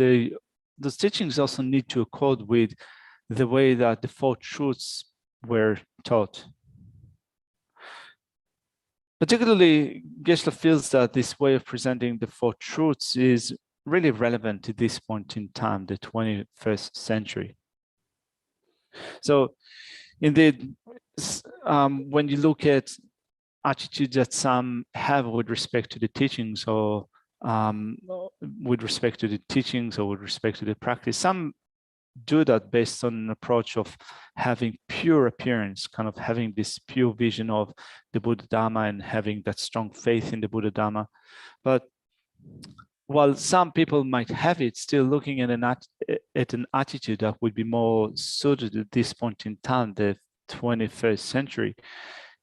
those teachings also need to accord with the way that the four truths were taught. Particularly, Geshe feels that this way of presenting the four truths is really relevant to this point in time, the 21st century. So indeed, when you look at attitudes that some have with respect to the teachings or with respect to the practice, some do that based on an approach of having pure appearance, kind of having this pure vision of the Buddha Dharma and having that strong faith in the Buddha Dharma. But while some people might have it, still looking at an attitude that would be more suited at this point in time, the 21st century,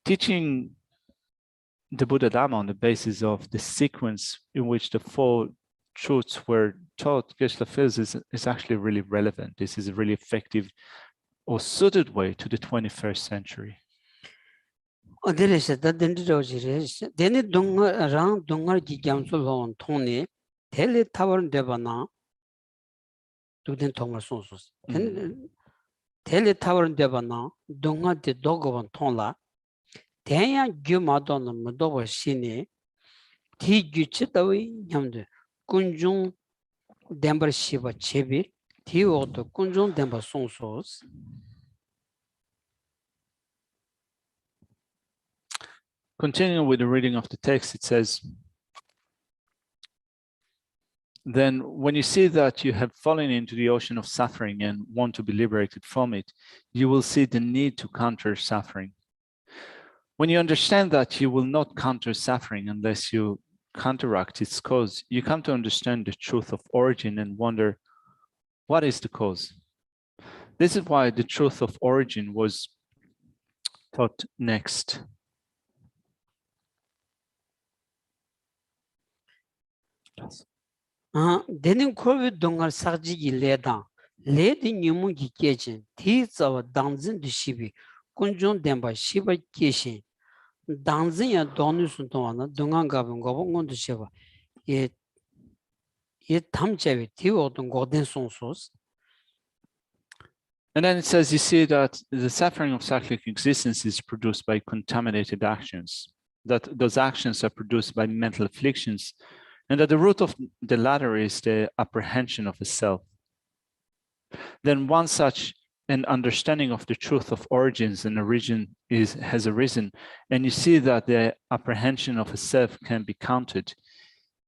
teaching the Buddha Dharma on the basis of the sequence in which the four truths were taught, Geshe feels is actually really relevant. This is a really effective or suited way to the 21st century. Kunjung Dembar Shiva Chebi, Tio the Kunjung Dembar Songsos. Continuing with the reading of the text, it says, then when you see that you have fallen into the ocean of suffering and want to be liberated from it, you will see the need to counter suffering. When you understand that you will not counter suffering unless you counteract its cause, you come to understand the truth of origin and wonder, what is the cause? This is why the truth of origin was taught next. Denin Korvi Dongar Sarji Leda, Lady Numugi Kitchen, Teats of Danzin the Shibi, Kunjun Demba Shiba Kishin, Danzin ya Donus Dona, Dongangabin Gobon the Shiva, yet Tamchevi, Tio Don Gordon Sonsos. And then it says, you see that the suffering of cyclic existence is produced by contaminated actions, that those actions are produced by mental afflictions, and that the root of the latter is the apprehension of a self. Then one such an understanding of the truth of origins and origin has arisen, and you see that the apprehension of a self can be countered.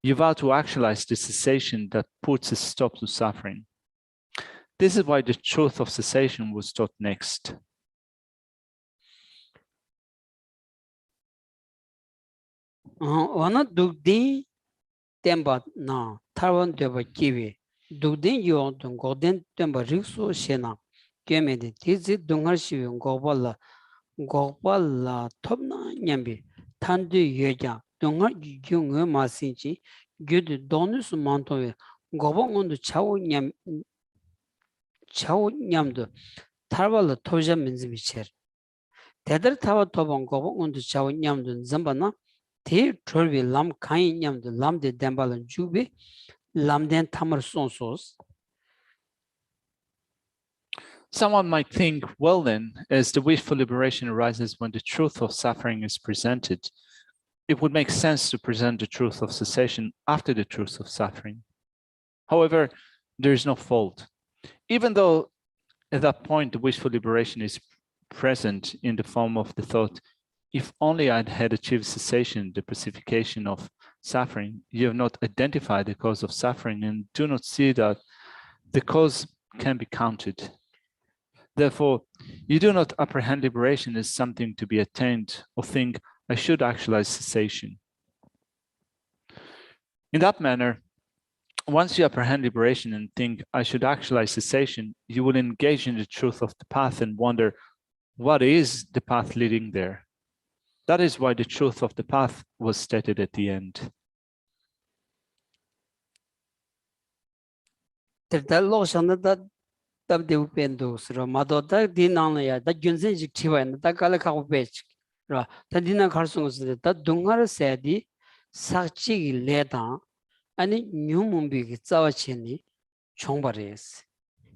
You vow to actualize the cessation that puts a stop to suffering. This is why the truth of cessation was taught next. Wana Dugdi Temba na Tarwan Deba Kiwi, Dugdin Yo Don Gordon Temba Rixo Shena, Gemedi, Tizi Dungarshi Gobala, Gobala Topna Nyambi, Tandu Yeja, Dungar Yung Masinchi, Good Donus Montoy, Gobon on the Chow Nyamdo, Tarvala Toja Minzibicher. Tether Tawa Tobon Gobon on the Chow Nyamdo Zambana. Te Trovi Lam Kain Yam the Lam de Dembal and Jubi, lamden tamar sonsos. Someone might think, well then, as the wish for liberation arises when the truth of suffering is presented, it would make sense to present the truth of cessation after the truth of suffering. However, there is no fault. Even though at that point the wish for liberation is present in the form of the thought, if only I had achieved cessation, the pacification of suffering, you have not identified the cause of suffering and do not see that the cause can be counted. Therefore, you do not apprehend liberation as something to be attained or think, I should actualize cessation. In that manner, once you apprehend liberation and think, I should actualize cessation, you will engage in the truth of the path and wonder, what is the path leading there? That is why the truth of the path was stated at the end. tabde upendo sro mado da dinang ya da gyunzen jik chiwa na da kala ka upech ra ta dinang kharsung se da dungar se di sakchi gi le da ani nyumumbi gi tsawa cheni chongbares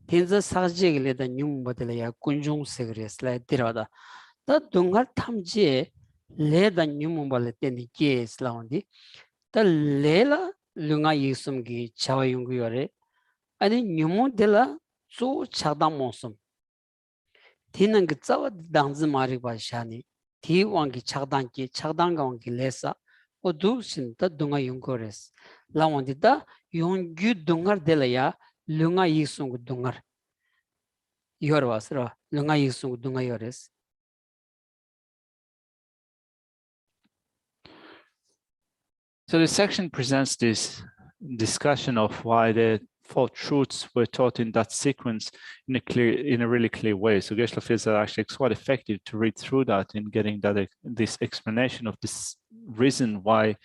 tinza sakchi gi le da nyum badela ya kunjung se gres la tira da dungar thamje le da nyumum bale teni ke slaundi da lela lunga yisum gi chawa yung yore ani nyumu dela so chadang monsum tinang gi tsawa dangzi mari ba shani ti wangi chadang ga wangi lesa odu sin ta dunga yungores la wandi da yongyu dungar dela ya lunga yisung dungar yor wasra lunga yisung dunga yores. So this section presents this discussion of why the four truths were taught in that sequence in a really clear way. So Geshe feels that actually it's quite effective to read through that in getting that this explanation of this reason why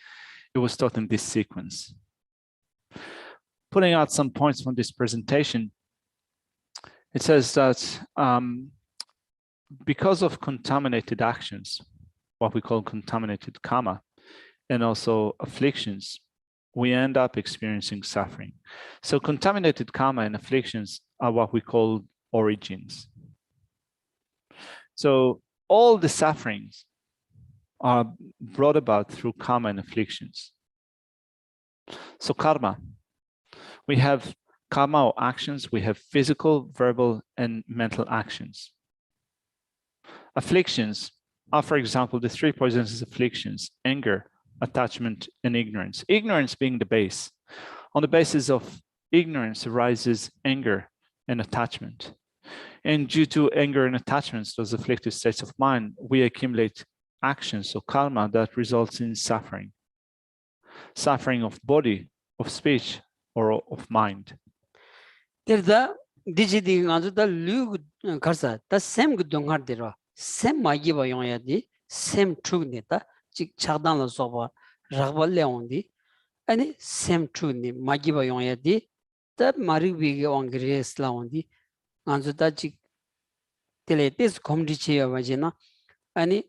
it was taught in this sequence. Putting out some points from this presentation, it says that because of contaminated actions, what we call contaminated karma, and also afflictions, we end up experiencing suffering. So contaminated karma and afflictions are what we call origins. So all the sufferings are brought about through karma and afflictions. So karma, we have karma or actions, we have physical, verbal, and mental actions. Afflictions are, for example, the three poisonous afflictions: anger, attachment, and ignorance. Ignorance being the base. On the basis of ignorance arises anger and attachment. And due to anger and attachments, those afflictive states of mind, we accumulate actions or karma that results in suffering. Suffering of body, of speech, or of mind. Terda dijidi nganzu da lu karsa da sem gu dongar dira sem magi ba yong ya di sem trug ni ta chik chagdan la soba ragbal le ondi ani sem trug ni magi ba yong ya di ta mari bi ge ong gres la ondi nganzu da chik tele tes komdi che ya ma jena ani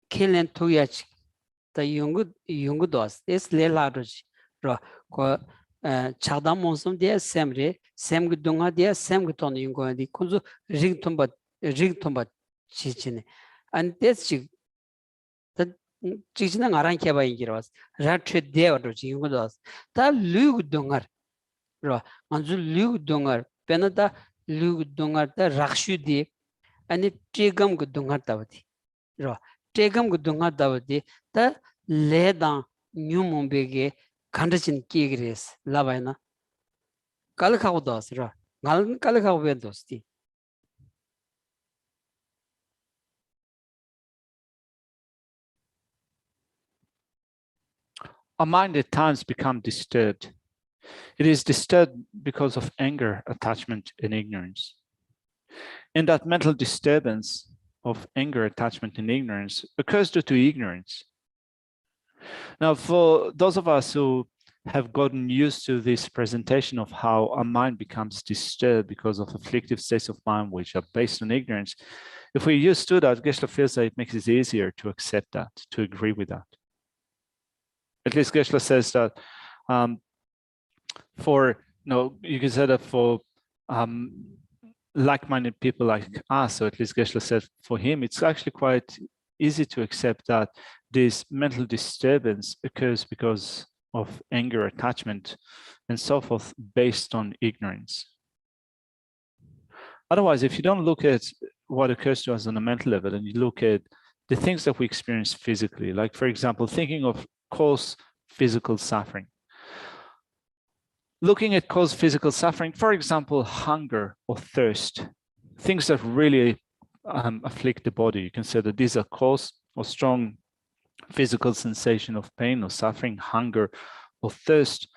kelen tu ya chik ta yungu dos es le la ro ro ko chagdan monsum dia semre semgu dunga dia semgu ton yungo di kunzu rig tomba chichine and this chig ta chichina ngaran ke ba ingirwas rat tre de ro yungo dos ta lug dungar ro anzu lug dungar penada lug dungar ta rakshu di ani tegam gu dungar tawdi ro tegam gu dungar tawdi ta leda nyumumbege 간다진 끼그레스 라바이나 깔카고도스라 갈 깔카고벤도스티. Our mind at times becomes disturbed. It is disturbed because of anger, attachment, and ignorance. And that mental disturbance of anger, attachment, and ignorance occurs due to ignorance. Now, for those of us who have gotten used to this presentation of how our mind becomes disturbed because of afflictive states of mind, which are based on ignorance, if we're used to that, Geshe feels that it makes it easier to accept that, to agree with that. At least Geshe says that for, you can say that for like-minded people like us, or at least Geshe said for him, it's actually quite easy to accept that this mental disturbance occurs because of anger, attachment, and so forth, based on ignorance. Otherwise, if you don't look at what occurs to us on a mental level and you look at the things that we experience physically, like, for example, thinking of cause physical suffering. Looking at cause physical suffering, for example, hunger or thirst, things that really afflict the body. You can say that these are cause or strong physical sensation of pain or suffering, hunger or thirst.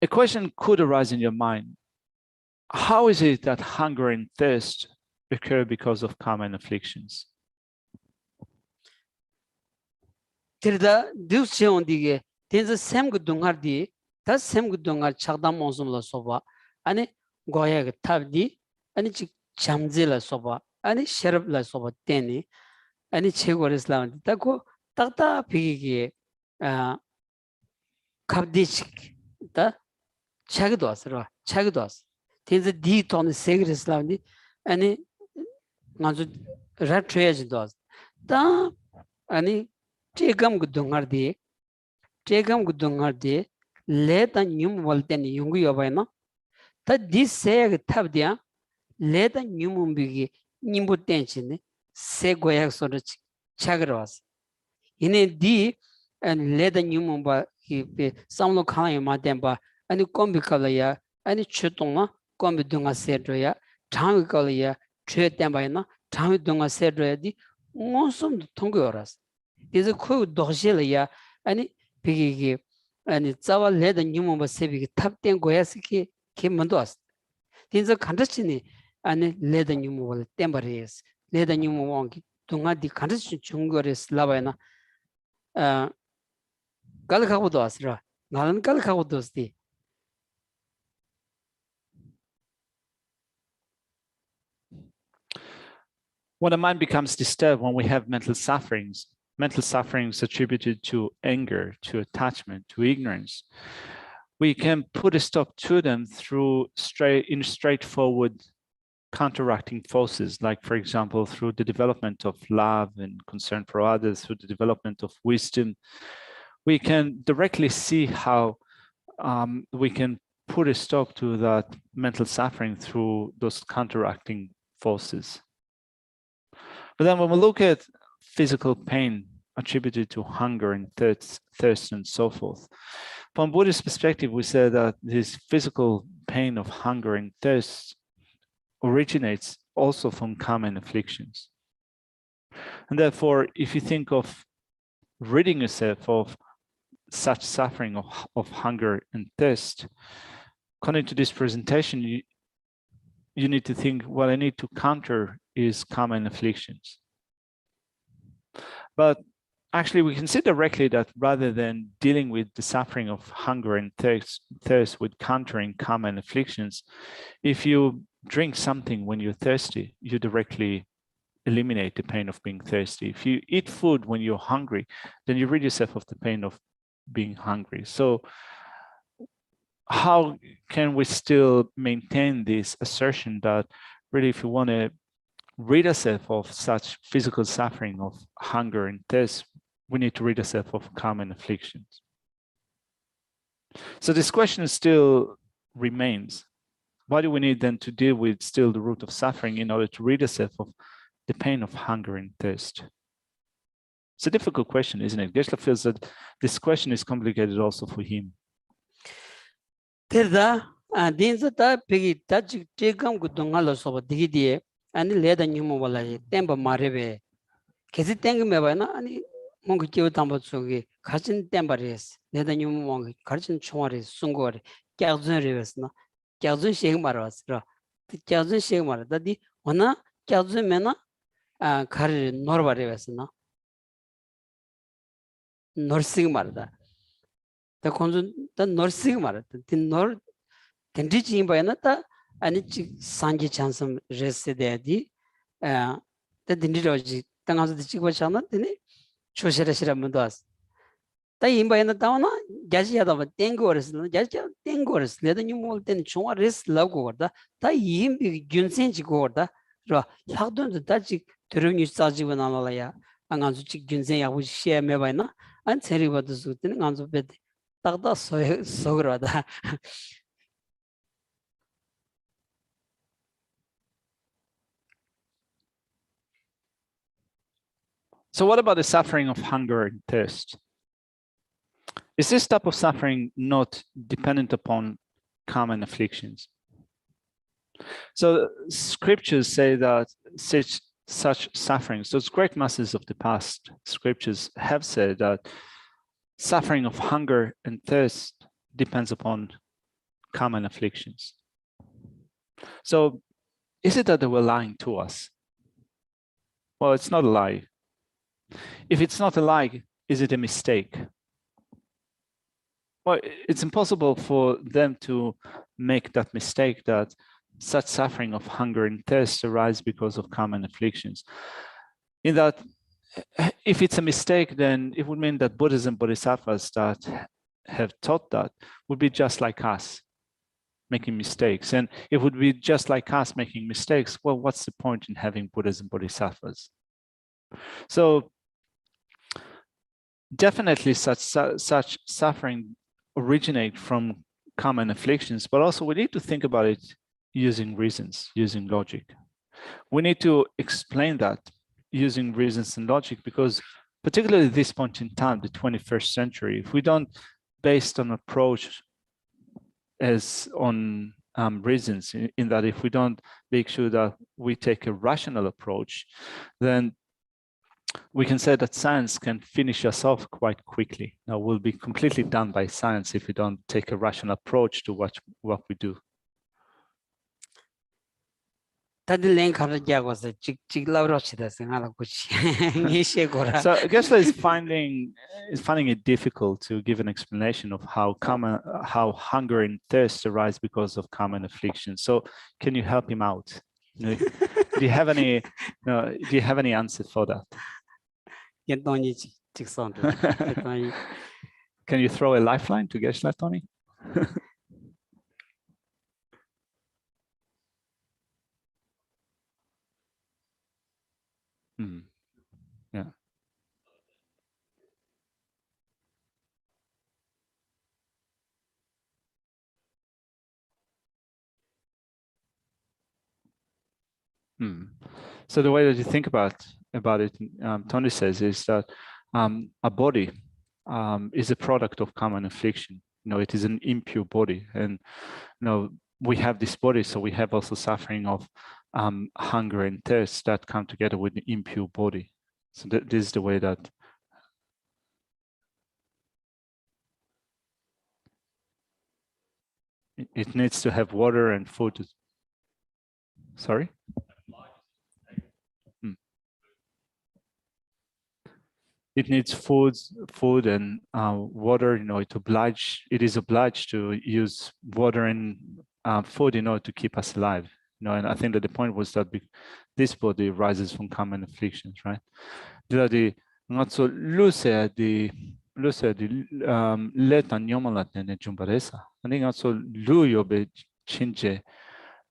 A question could arise in your mind. How is it that hunger and thirst occur because of karma and afflictions? Tirda dus cheondige tenza sem gu dungar di ta sem gu dungar chagda monsum la soba ani goya ga tabdi ani chi chamje la soba ani sherab la soba teni ani chegor islam ta ko takta pigi kabdi chik ta chagdo asra chagdo as tenza di ton segir islam di ani ngazu rat treya dos ta ani Tegam gudungardi leta nyum walten yungu yobayna ta dis seg tabdia leta nyum bigi nimbu tenchine se goyak sor chagras ine di and leta nyum ba ki samlo khana ma demba ani kombi kalaya ani chutonga kombi dunga sedroya thang kalaya chhe tembayna thang dunga sedroya di ngosum thongyoras is a cool doshilla and piggy and it's our leather new civic tap ten goyasiki came mandos. Things are conditioning and leather new temperatures, leather new wonky, tunga the condition chungoris lavana Galkawdosra, Nalan Galkawdosti. When the mind becomes disturbed, when we have mental sufferings attributed to anger, to attachment, to ignorance, we can put a stop to them through straightforward counteracting forces, like, for example, through the development of love and concern for others, through the development of wisdom. We can directly see how we can put a stop to that mental suffering through those counteracting forces. But then when we look at physical pain attributed to hunger and thirst and so forth, from Buddhist perspective, we say that this physical pain of hunger and thirst originates also from karma and afflictions. And therefore, if you think of ridding yourself of such suffering of hunger and thirst, according to this presentation, you need to think, what I need to counter is karma and afflictions. But actually, we can see directly that rather than dealing with the suffering of hunger and thirst with countering karma and afflictions, if you drink something when you're thirsty, you directly eliminate the pain of being thirsty. If you eat food when you're hungry, then you rid yourself of the pain of being hungry. So how can we still maintain this assertion that really, if you want to rid ourselves of such physical suffering of hunger and thirst, we need to rid ourselves of karma and afflictions? So this question still remains. Why do we need then to deal with still the root of suffering in order to rid ourselves of the pain of hunger and thirst? It's a difficult question, isn't it? Geshe feels that this question is complicated also for him. Tirda, dinza ta pigi tachi tegam gudungalo soba digidie, and leda nyumo wala temba marebe. Kesi tengi mebana, and monk kill tambotsugi, Kachin tembares, leda nyumo monk, Kachin chwaris, sungor, Kazun rivesna, Kazun shegmaras, the Kazun shegmar, that the ona Kazun mena, Kari norva rivesna. Nursing marda. The conjun the nursing marda. The nor tendichi by another and it sanji chansum residedi. The dindiroji, Tangas the Chiquachana, then Choshira Mundas. 다 임바이나 다오나 자시야다 바 땡고르스 자시 땡고르스 레다 뉴몰 땐 총아 리스 라고 거다 다 임비 균센지 거다 라 학돈도 다지 드르니 싸지고 나라야 안간수 직 균센 야고 시에메 바이나 안 체리바도 수트는 안수 베 딱다 소그라다 So what about the suffering of hunger and thirst? Is this type of suffering not dependent upon common afflictions? So scriptures say that such sufferings, those great masters of the past scriptures have said that suffering of hunger and thirst depends upon common afflictions. So is it that they were lying to us? Well, it's not a lie. If it's not a lie, is it a mistake? Well, it's impossible for them to make that mistake that such suffering of hunger and thirst arise because of common afflictions. In that, if it's a mistake, then it would mean that Buddhas and Bodhisattvas that have taught that would be just like us, making mistakes. And it would be just like us making mistakes. Well, what's the point in having Buddhas and Bodhisattvas? So definitely such suffering originate from common afflictions, but also we need to think about it using reasons, using logic. We need to explain that using reasons and logic, because particularly at this point in time, the 21st century, if we don't based on approach as on reasons, in that if we don't make sure that we take a rational approach, then we can say that science can finish us off quite quickly. Now, we'll be completely done by science if we don't take a rational approach to what we do. So Geshe is finding it difficult to give an explanation of how hunger and thirst arise because of common afflictions. So can you help him out? Do you have any answer for that? Can you throw a lifeline to Geshe, Tony? Yeah. So the way that you think about it, Tony says, is that a body is a product of common affliction. It is an impure body, and we have this body, so we have also suffering of hunger and thirst that come together with the impure body. So this is the way that it needs to have water and food. Sorry? It needs food and water. It is obliged to use water and food in order to keep us alive. And I think that the point was that this body rises from common afflictions, right? Not so luce di leta nyomala tene jumbaresa. I think also luyo be chinche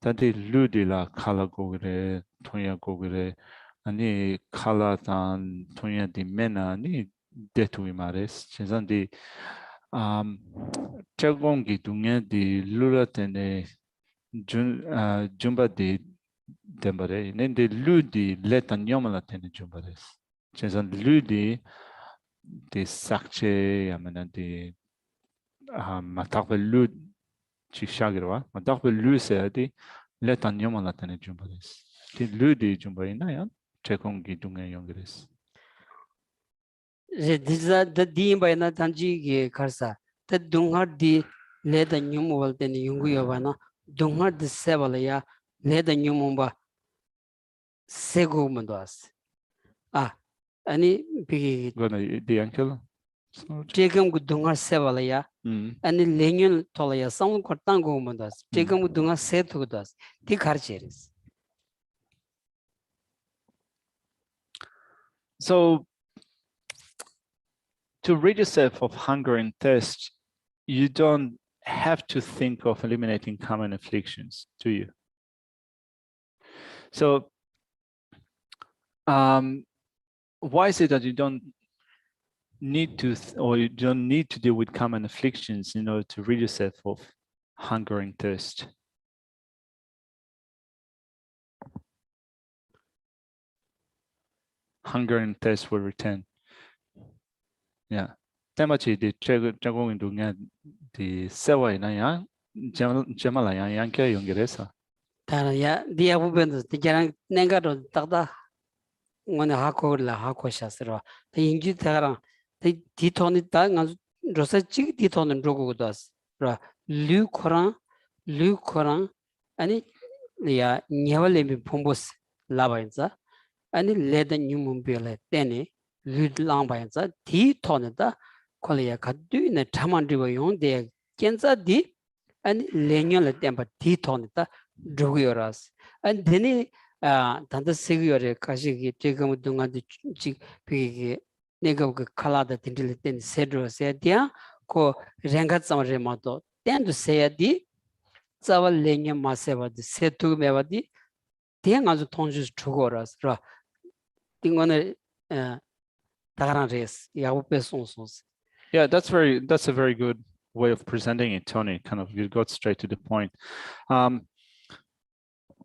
tadi ludi la kala gogre tonya gogre. 아니 칼라단 통야디 메나니 데투이 마레스 제산디 제공기 동에디 루라테네 줌바디 덴바레 넨데 루디 레탄 녀말라테네 줌바레스 제산 루디 데 삭체 아마나디 마타베 루 치샤그와 마타베 루세디 레탄 녀말라테네 줌바레스 디 루디 줌바이나야 제공기 동에 연결했어. the dim by na tanji karsa the dunghar di le the nyumwal ten yungu yavana dunghar the sevalaya le the nyumumba sego mandas ani big gonna the uncle Jegam dunghar sevalaya ani lengyun tolaya sam kortango mandas jegam dunghar setu das di karcheris. So to rid yourself of hunger and thirst, you don't have to think of eliminating common afflictions, do you? So why is it that you don't need to, or you don't need to deal with common afflictions in order to rid yourself of hunger and thirst? Hunger and thirst will return. Yeah. Temachi di jagung indungnya di sewa ina yang jamala yang kaya yung geresa. Tara ya dia bubendu tijarang nengaro takda ngone hakola hakosasro. The inji tara the ditoni ta ngan rosa chig ditoni rogo das. Ra lu korang ani ya nyawale mi pombos labainza ani leda nyumumbele tene lu langbainza ditoni da kolya kaddu ne tamandriwa yongde kenza di and lenyo tempa titonita drugoras and then tanda seguire kashi tegam dunga di chi nego kala da tindile ten sedro sedia ko rengat samare mato tendu seyadi zawal lenyo maseva di setu mevadi tenga zu tonjus drugoras ra tingone tagaran res yabu pesonsons. Yeah, that's a very good way of presenting it, Tony. Kind of, you got straight to the point.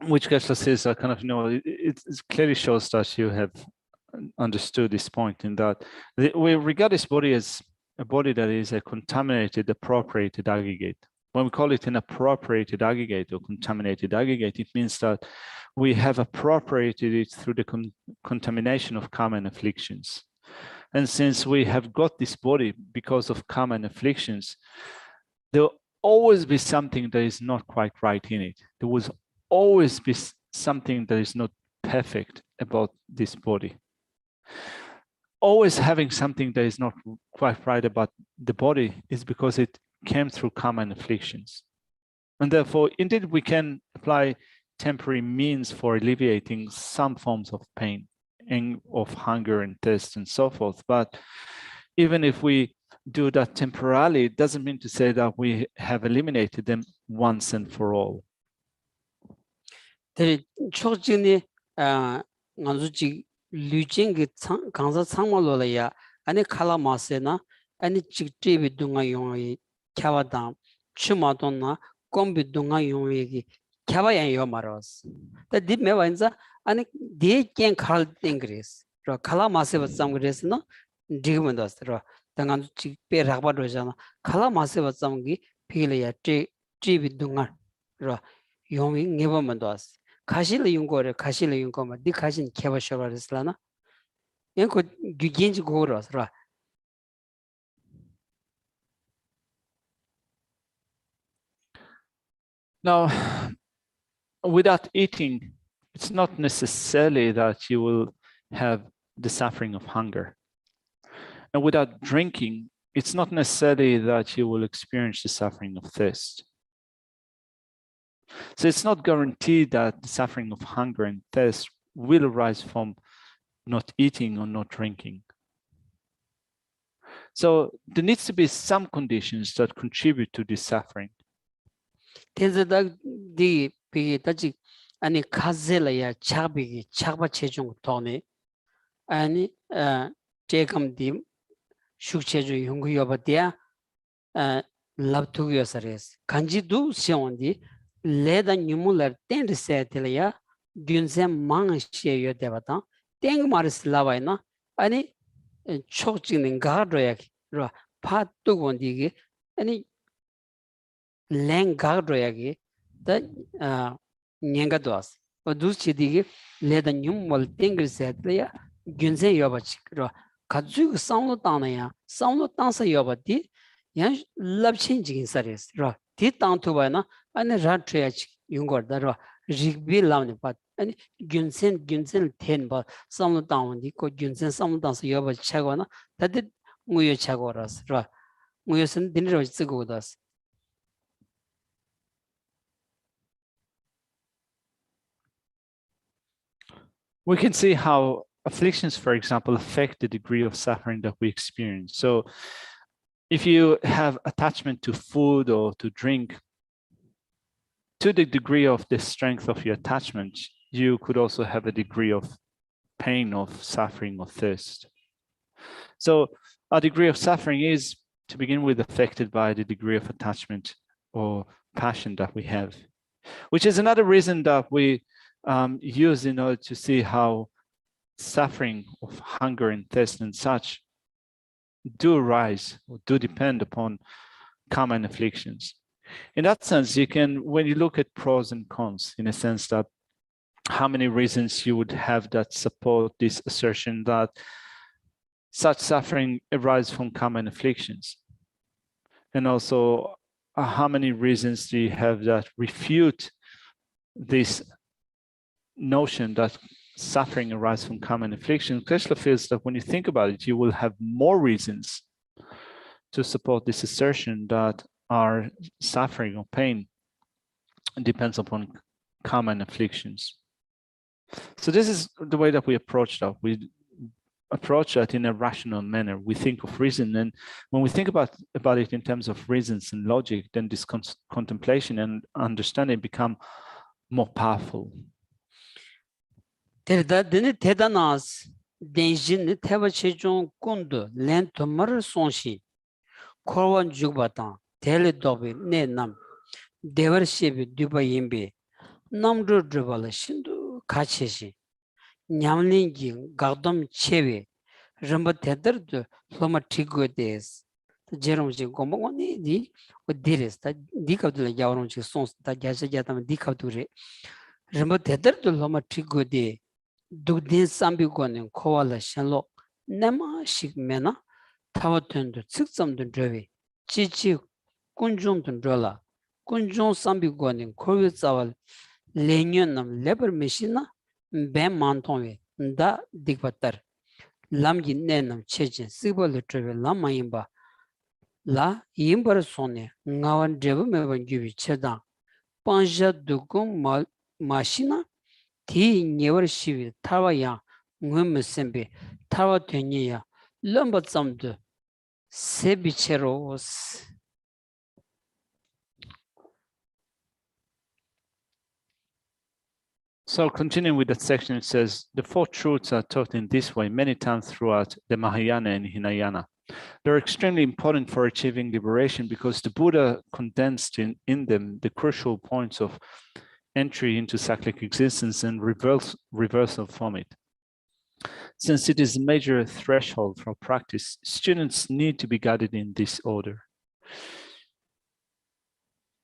Which Geshe says, kind of, it clearly shows that you have understood this point in that we regard this body as a body that is a contaminated, appropriated aggregate. When we call it an appropriated aggregate or contaminated aggregate, it means that we have appropriated it through the contamination of common afflictions. And since we have got this body because of common afflictions, there will always be something that is not quite right in it. There will always be something that is not perfect about this body. Always having something that is not quite right about the body is because it came through common afflictions. And therefore, indeed, we can apply temporary means for alleviating some forms of pain and of hunger and thirst and so forth. But even if we do that temporarily, it doesn't mean to say that we have eliminated them once and for all. The chojini nganzuji lujing kanza sangmalola ya ani kala masena ani chikti dunga yongi kyawadam chumadonna kombi dunga yongi kyawaya yo maros. The dip mewanza ani de ken khal tingres. Ro kala maseba samgres no digmandas ro dangan chik pe ragba rojana kala maseba samgi pile ya tri dunga ro yongi ngebamandas. 가실을 연구를 가실을 연구하면 네 가신 개발셔가 됐을라나? 연구 규진지 고로서라. Now, without eating, it's not necessarily that you will have the suffering of hunger. And without drinking, it's not necessarily that you will experience the suffering of thirst. So it's not guaranteed that the suffering of hunger and thirst will arise from not eating or not drinking. So there needs to be some conditions that contribute to this suffering. di pi taji ani khazela ya chabi chaba chejong tone ani tekam di shukcheju yungu yobatia labtu yosares kanji du siondi leda nyumular ten resetela dunse mang she yodebata teng maris lavaina ani chokjing gadroyak ro patu gondigi ani leng gadroyagi the nyenga dos odus chidigi leda nyumul teng resetela gunse yobach ro kadzu samlo tanaya samlo tansa yobati yan labchin jigin sares ro ti tantu bana ani ratrech yungor da ro rigbi lamne pat ani gunsen ten ba samlo tawandi ko gunsen samlo tansa yobach chagona tadit nguyo chagoras ro nguyo sen dinro tsigodas. We can see how afflictions, for example, affect the degree of suffering that we experience. So if you have attachment to food or to drink, to the degree of the strength of your attachment, you could also have a degree of pain, of suffering, or thirst. So our degree of suffering is, to begin with, affected by the degree of attachment or passion that we have, which is another reason that we use in order to see how suffering of hunger and thirst and such do arise or do depend upon karma and afflictions. In that sense, you can, when you look at pros and cons, in a sense that how many reasons you would have that support this assertion that such suffering arises from karma and afflictions. And also, how many reasons do you have that refute this notion that suffering arises from karma and affliction? Geshe feels that when you think about it, you will have more reasons to support this assertion that our suffering or pain depends upon karma and afflictions. So this is the way that we approach that. We approach that in a rational manner. We think of reason, and when we think about it in terms of reasons and logic, then this contemplation and understanding become more powerful. 대단하스 덴진 태바체종 군도 렌토머 송시 코원 죽바타 텔레도비 네남 데버시비 두바임비 남도 드발라 신도 가치시 냠링기 가덤 체베 럼바 테더드 로마 티고데스 제롬지 고모니 디 오디레스타 디카들 야오롱치 송스타 자자자담 디카두레 럼바 테더드 로마 티고데 두딘 삼비고는 코알라 샬로 네마식 메나 타워튼도 측점도 드베 지지 군중도 드라 군중 삼비고는 코르자왈 레뉴남 레버 메시나 뱀만통에 다 딕바터 람기 내남 체진 시벌 트레벨 람마임바 라 임버손네 나완 데브메번 기비 체다 판자 두금 마시나 티 네버시비 타와야 응음셈비 타와 되니야 럼버점도 세비체로스. So continuing with that section, it says, the four truths are taught in this way many times throughout the Mahayana and Hinayana. They're extremely important for achieving liberation because the Buddha condensed in them the crucial points of entry into cyclic existence and reversal from it. Since it is a major threshold for practice, students need to be guided in this order.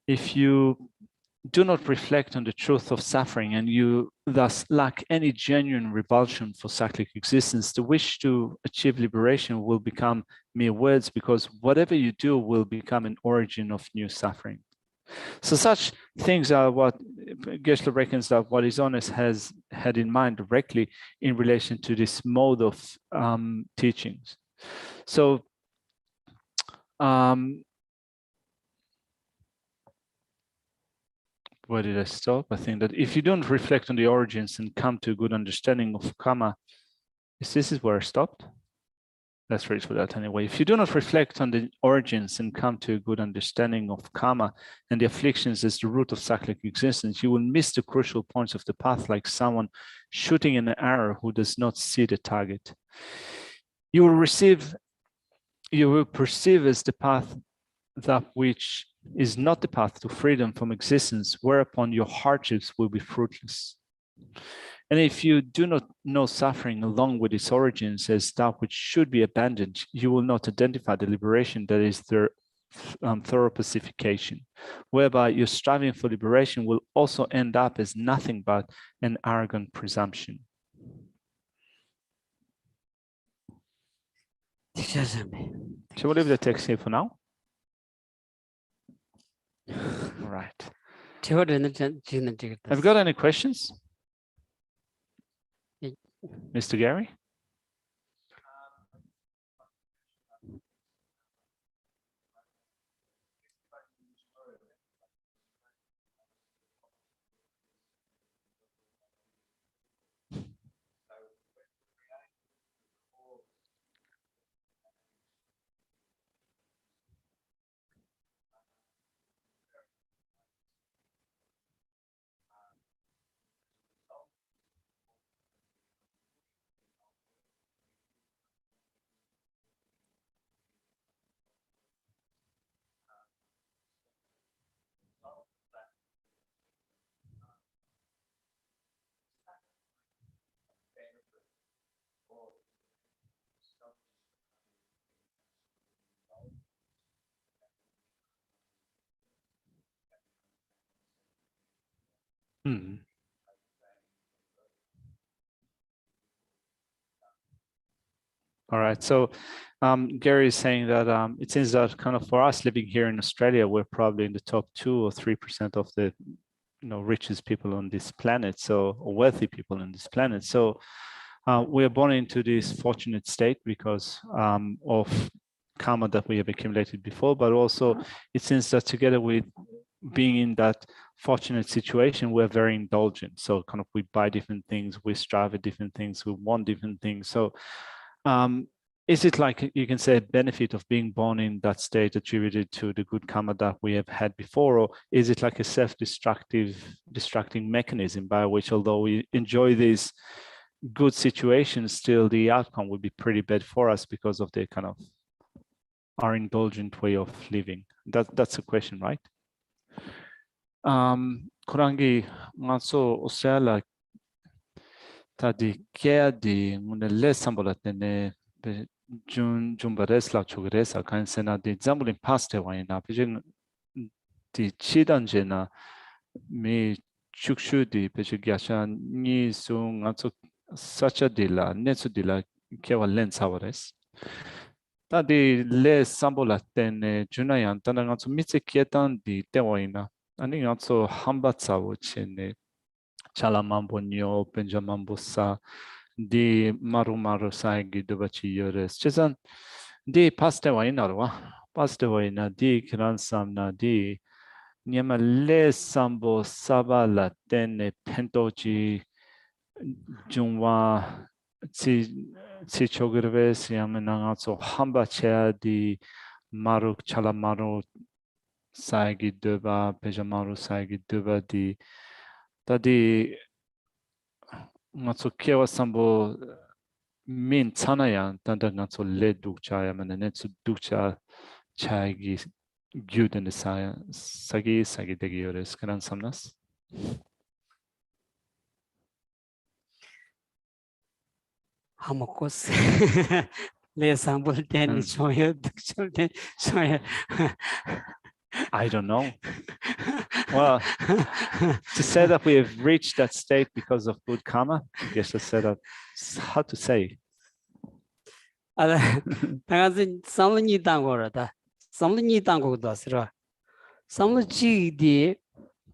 If you do not reflect on the truth of suffering and you thus lack any genuine revulsion for cyclic existence, the wish to achieve liberation will become mere words because whatever you do will become an origin of new suffering. So such things are what Geshe reckons that what his Holiness has had in mind directly in relation to this mode of teachings. So where did I stop? I think that if you don't reflect on the origins and come to a good understanding of karma, this is where I stopped. Let's read for that anyway. If you do not reflect on the origins and come to a good understanding of karma and the afflictions as the root of cyclic existence, you will miss the crucial points of the path like someone shooting an arrow who does not see the target. You will perceive as the path that which is not the path to freedom from existence, whereupon your hardships will be fruitless. And if you do not know suffering along with its origins as that which should be abandoned, you will not identify the liberation that is their thorough pacification, whereby your striving for liberation will also end up as nothing but an arrogant presumption. Shall we leave the text here for now? All right. Have you got any questions? Mr. Gary? All right. So Gary is saying that it seems that kind of for us living here in Australia, we're probably in the top 2 or 3% of the richest people on this planet, so or wealthy people on this planet. So we are born into this fortunate state because of karma that we have accumulated before, but also it seems that together with being in that fortunate situation, we're very indulgent. So kind of we buy different things, we strive at different things, we want different things. So is it like you can say a benefit of being born in that state attributed to the good karma that we have had before, or is it like a self-destructing mechanism by which, although we enjoy these good situations, still the outcome would be pretty bad for us because of the kind of our indulgent way of living? That's a question, right? Kurangi ngaso Australia tadi kia di ngune le sambola tene jun jumbares la chugres a kan sena di zambulin paste waina pejing di chidanje na mi chukshu di peje gyasha ni su ngaso sacha dila netsu dila kewa len sawres tadi le sambola tene junayan tanda ngaso mitse kietan di tewaina ani ngaso hambatsawo chene chalamambo nyo penjamambo sa di maru saigi dobachi yores chesan di pastewa inarwa pastewa ina di kransamna di nyama le sambo sabala tene pentochi jungwa ci chogirves yamanangatso hamba chea di maru chalamaru saigi doba pejamaru saigi doba di tadi ngaso kewa sambo min tsanayan tanda ngaso le dukcha ya mana netsu dukcha chagi gyuden de sagi degi yores kanan samnas Hamakos le sambo ten choya dukcha ten choya. I don't know. Well, to say that we have reached that state because of good karma, I guess I said that it's hard to say. 당연히 삼문이 당고라다. 삼문이 당고도 쓰라. 삼문지디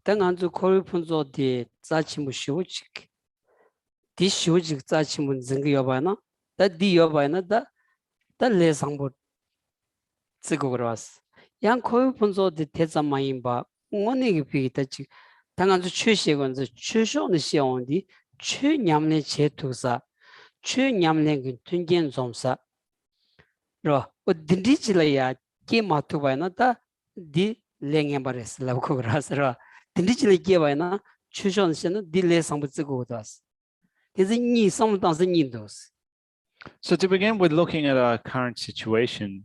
당한주 콜푼조디 자치무 쇼직. 디 쇼직 자치무 증거 여바나? 다디 여바나 다 레상보 쓰고 그러왔어. 양 콜푼조디 대자마인바 원에게 비기다지 당한주 최시건서 최쇼는 시온디 최냠내 제투사 최냠내 그 튼겐 좀사 로 딘디질이야 게마투바나 다디 랭엠바레스 라고그라스라 딘디질이 게바나 최쇼는 딜레 상부 쓰고 오다스 그래서 니 상부당스 니도스. So to begin with, looking at our current situation,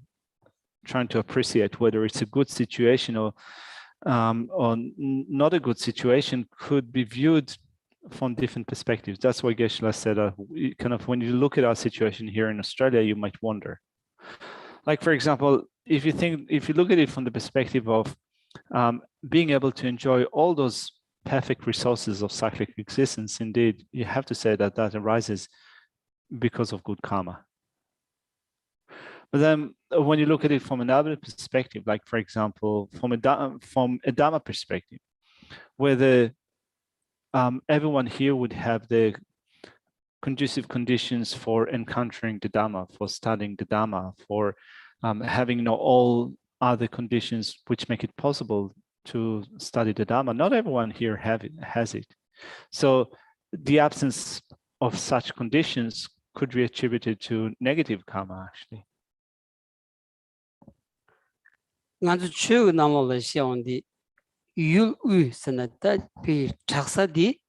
trying to appreciate whether it's a good situation or not a good situation could be viewed from different perspectives. That's why Geshe said kind of when you look at our situation here in Australia, you might wonder. Like, for example, if you look at it from the perspective of being able to enjoy all those perfect resources of cyclic existence, indeed, you have to say that that arises because of good karma. But then when you look at it from another perspective, like, for example, from a Dhamma perspective, where everyone here would have the conducive conditions for encountering the Dhamma, for studying the Dhamma, for having all other conditions which make it possible to study the Dhamma. Not everyone here has it. So the absence of such conditions could be attributed to negative karma, actually. nganzu chög namala xiaondi yul u sanata pi chaksadi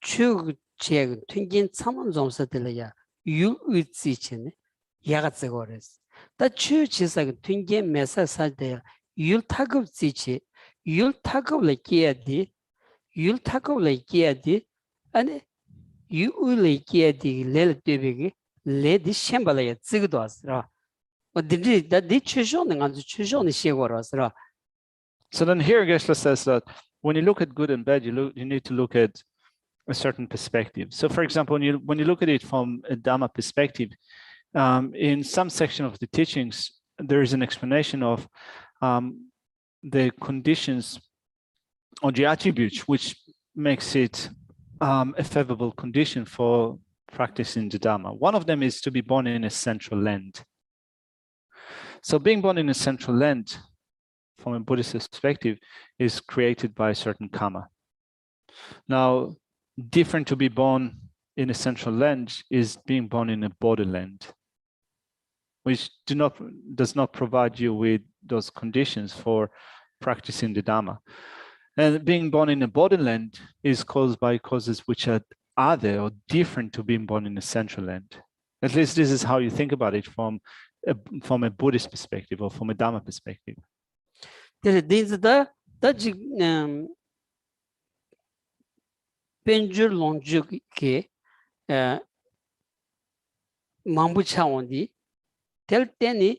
chög cheg tungin tsaman zomsa dilaya yul u tsi chene yaga tsigores da chög chisa tungin mesa salde yul takab tsi chi yul takab la kiadi ane yul la kiadi lel tebegi le di shembala ya tsigdo asra. So then here Geshe says that when you look at good and bad, you need to look at a certain perspective. So, for example, when you look at it from a Dhamma perspective, in some section of the teachings, there is an explanation of the conditions or the attributes which makes it a favorable condition for practicing the Dhamma. One of them is to be born in a central land. So being born in a central land, from a Buddhist perspective, is created by a certain karma. Now, different to be born in a central land is being born in a borderland, which does not provide you with those conditions for practicing the Dhamma. And being born in a borderland is caused by causes which are other or different to being born in a central land. At least this is how you think about it from a Buddhist perspective or from a Dhamma perspective. Penjur longju ke mambu chawondi tel teni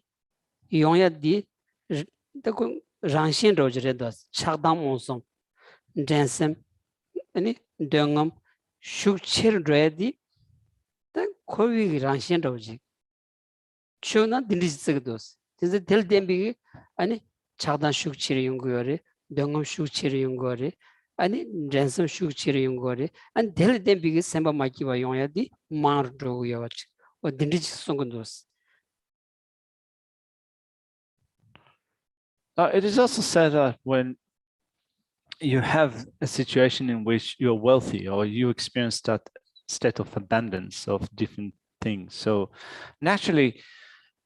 yongya di rangshin rojre das chagdam onsum densem ani dengam shukchir redi ta kowi rangshin roji chona dinjitsig dos this tel dembi ani chagdan shukchir yongore dengam shukchir yongore ani densem shukchir yongore and tel dembi semba makiwa yongya di mar do yawach o dinjitsig songondos. It is also said that when you have a situation in which you're wealthy or you experience that state of abundance of different things, so naturally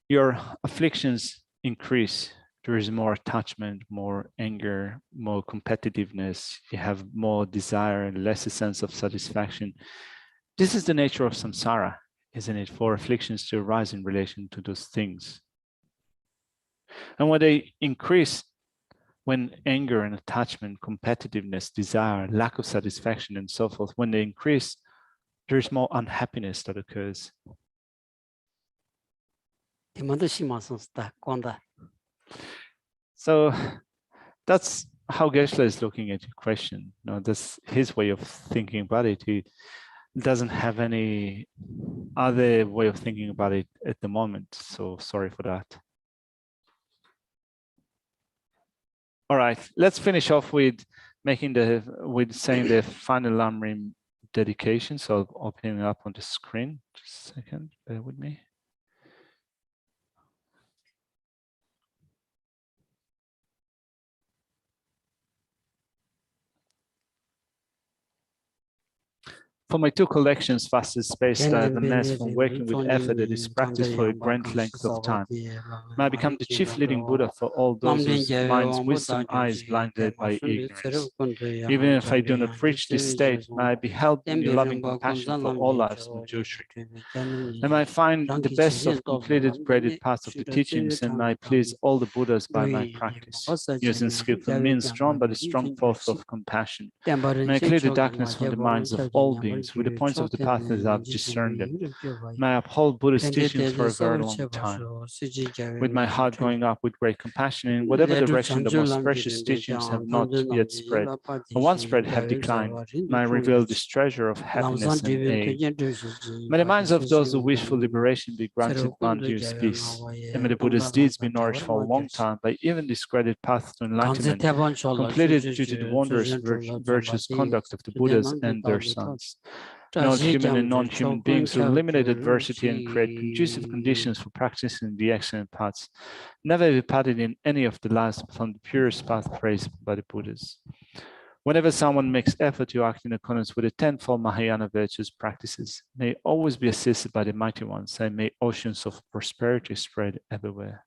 your afflictions increase. There is more attachment, more anger, more competitiveness. You have more desire and less a sense of satisfaction. This is the nature of samsara, isn't it? For afflictions to arise in relation to those things. And when they increase, when anger and attachment, competitiveness, desire, lack of satisfaction, and so forth, when they increase, there is more unhappiness that occurs. So that's how Geshe is looking at your question. You know, that's his way of thinking about it. He doesn't have any other way of thinking about it at the moment. So sorry for that. All right, let's finish off with saying the final Lamrim dedication. So opening it up on the screen. Just a second, bear with me. For my two collections, Fastest Space, the Mass from working with effort that is practiced for a great length of time. May I become the chief leading Buddha for all those whose minds' wisdom eyes blinded by ignorance. Even if I do not reach this state, may I be held in your loving compassion for all lives in Jusri. And may I find the best of completed graded paths of the teachings, and may I please all the Buddhas by my practice, using skillful means drawn by the strong force of compassion. May I clear the darkness from the minds of all beings with the points of the path as I've discerned them. May I uphold Buddhist teachings for a very long time, with my heart going up with great compassion in whatever direction the most precious teachings have not yet spread, or once spread have declined. May I reveal this treasure of happiness and aid. May the minds of those who wish for liberation be granted boundless peace, and may the Buddha's deeds be nourished for a long time by even this graded path to enlightenment, completed due to the wondrous virtuous conduct of the Buddhas and their sons. May all human and non-human beings who eliminate adversity and create conducive conditions for practicing the excellent paths never be parted in any of the lives from the purest path praised by the Buddhas. Whenever someone makes effort to act in accordance with the tenfold Mahayana virtues practices, may always be assisted by the mighty ones, and may oceans of prosperity spread everywhere.